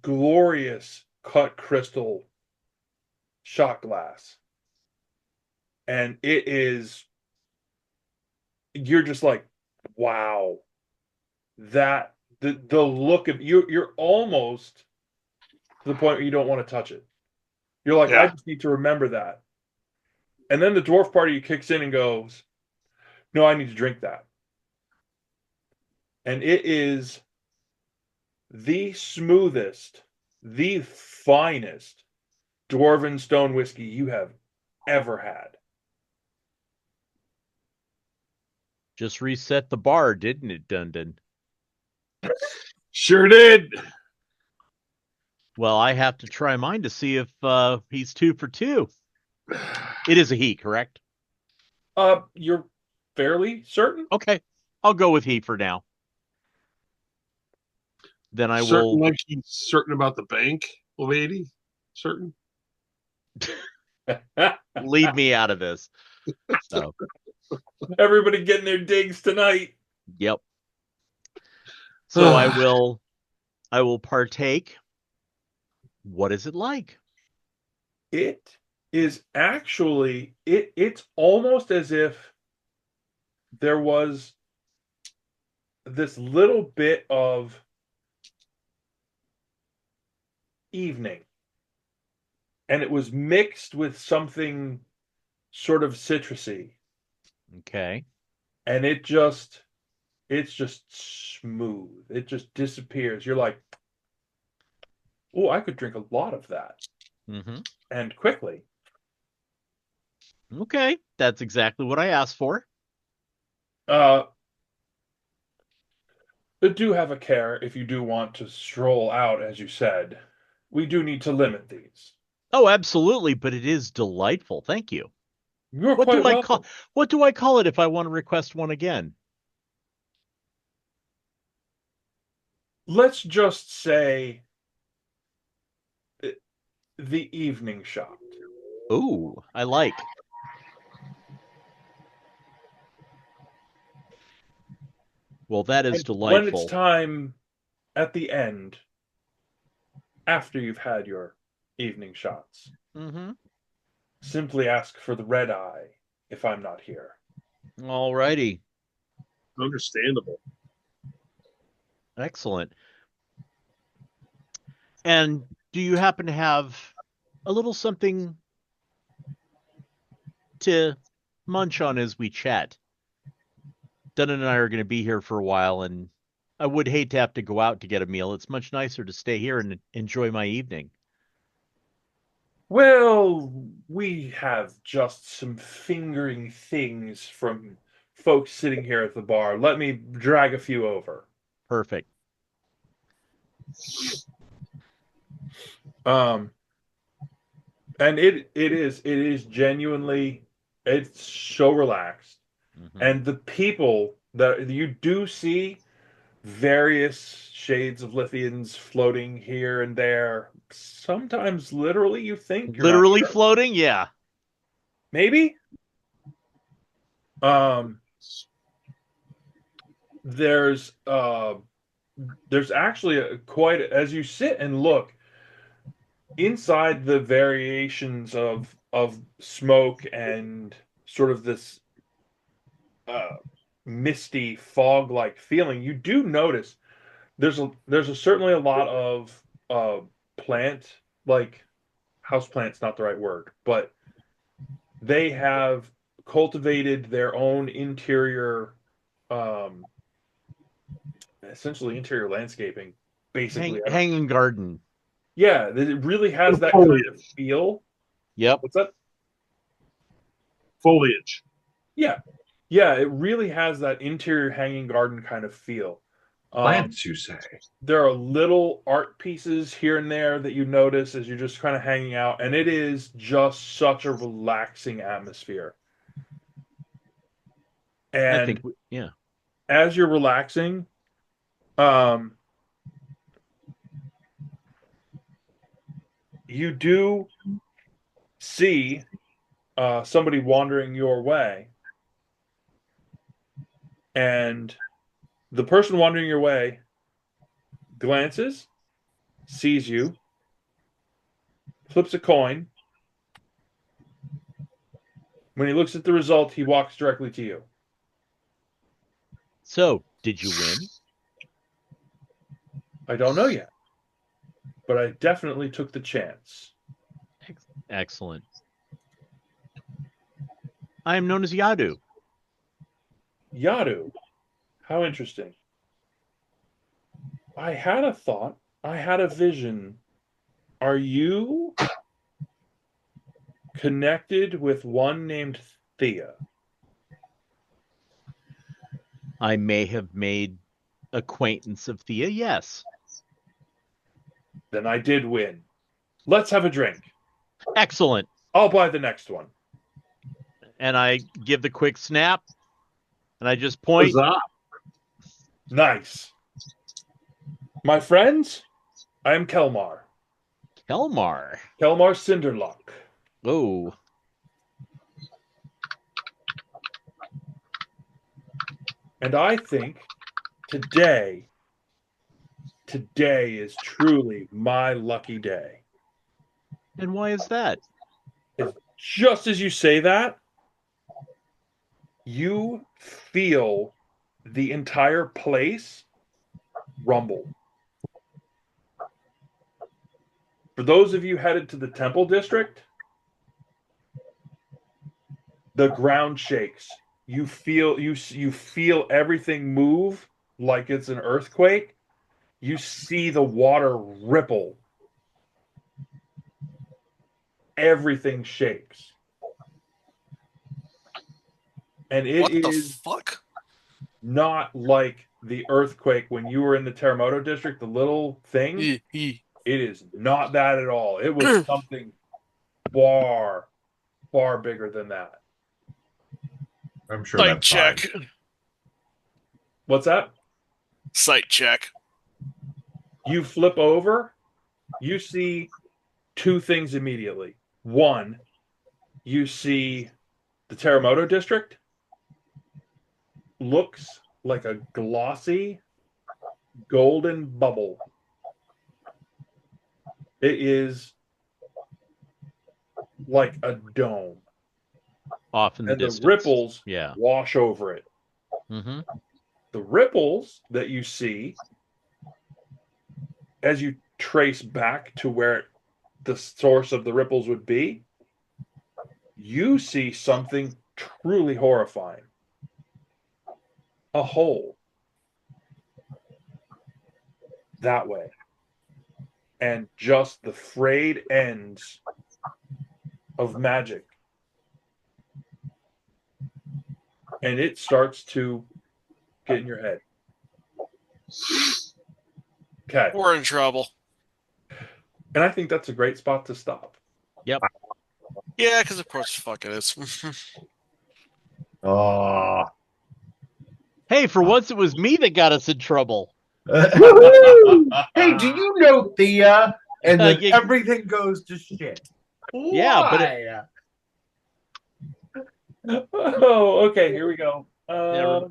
glorious cut crystal shot glass. And it is, you're just like, wow. That the look of you're almost to the point where you don't want to touch it. You're like, Yeah. I just need to remember that. And then the dwarf party kicks in and goes, no, I need to drink that. And it is the smoothest, the finest dwarven stone whiskey you have ever had. Just reset the bar, didn't it, Dhundin? Sure did. Well, I have to try mine to see if he's 2 for 2. It is a he, correct? You're fairly certain? Okay. I'll go with he for now. Then I Certain, will. like he's certain about the bank lady. Certain. Leave me out of this. So, Everybody getting their digs tonight. yep. So I will partake. What is it like? It is actually it's almost as if there was this little bit of evening, and it was mixed with something sort of citrusy, Okay. and it's just smooth. It just disappears. You're like, oh, I could drink a lot of that, Mm-hmm. and quickly. Okay. That's exactly what I asked for. Do have a care if you do want to stroll out, as you said. We do need to limit these. Oh, absolutely, but it is delightful. Thank you. You're What do quite I welcome. call it if I want to request one again? Let's just say the evening shot. Ooh, I like. Well, that is And delightful. when it's time at the end, after you've had your evening shots, Mm-hmm. simply ask for the red eye if I'm not here. All righty. Understandable. Excellent. And do you happen to have a little something to munch on as we chat? Dunnan and I are going to be here for a while, and I would hate to have to go out to get a meal. It's much nicer to stay here and enjoy my evening. Well, we have just some fingering things from folks sitting here at the bar. Let me drag a few over. Perfect. And it is genuinely, it's so relaxed. Mm-hmm. And the people that you do see, various shades of Lithians floating here and there. Sometimes literally you think you're not Literally sure. floating? Yeah. Maybe. There's actually quite, as you sit and look inside the variations of smoke and sort of this misty fog-like feeling, you do notice certainly a lot of plant, like house plants, not the right word, but they have cultivated their own interior, essentially interior landscaping, basically. Hanging garden. Yeah, it really has that kind of feel. Yep. What's that? Foliage. Yeah. Yeah, it really has that interior hanging garden kind of feel. Plants, you say? There are little art pieces here and there that you notice as you're just kind of hanging out, and it is just such a relaxing atmosphere. And I think, yeah. as you're relaxing, you do see somebody wandering your way, and the person wandering your way glances, sees you, flips a coin. When he looks at the result, he walks directly to you. So, did you win? I don't know yet, but I definitely took the chance. Excellent. I am known as Iadu. Iadu. How interesting. I had a thought. I had a vision. Are you connected with one named Thea? I may have made acquaintance of Thea, yes. Then I did win. Let's have a drink. Excellent. I'll buy the next one. And I give the quick snap, and I just point. Huzzah. Nice. My friends, I am Kelmar. Kelmar. Kelmar Cinderlock. Oh. And I think today is truly my lucky day. And why is that? Just as you say that, you feel the entire place rumble. For those of you headed to the Temple District, The ground shakes. You feel everything move like it's an earthquake. You see the water ripple. Everything shakes. And it What the is fuck? not like the earthquake when you were in the Terremoto district, the little thing. It is not that at all. It was something far, far bigger than that. I'm sure Sight that's check. fine. What's that? Sight check. You flip over, you see two things immediately. One, you see the Terremoto district looks like a glossy golden bubble. It is like a dome. Off in the And the distance. ripples Yeah. wash over it. Mm-hmm. The ripples that you see as you trace back to where the source of the ripples would be, you see something truly horrifying. A hole. That way. And just the frayed ends of magic. And it starts to get in your head. Okay. We're in trouble. And I think that's a great spot to stop. Yep. Yeah, because of course fuck it is. Oh. Hey, for once it was me that got us in trouble. Hey, do you know Thea? And then Yeah. everything goes to shit. Yeah, but Why? Oh, okay, here we go. Yeah,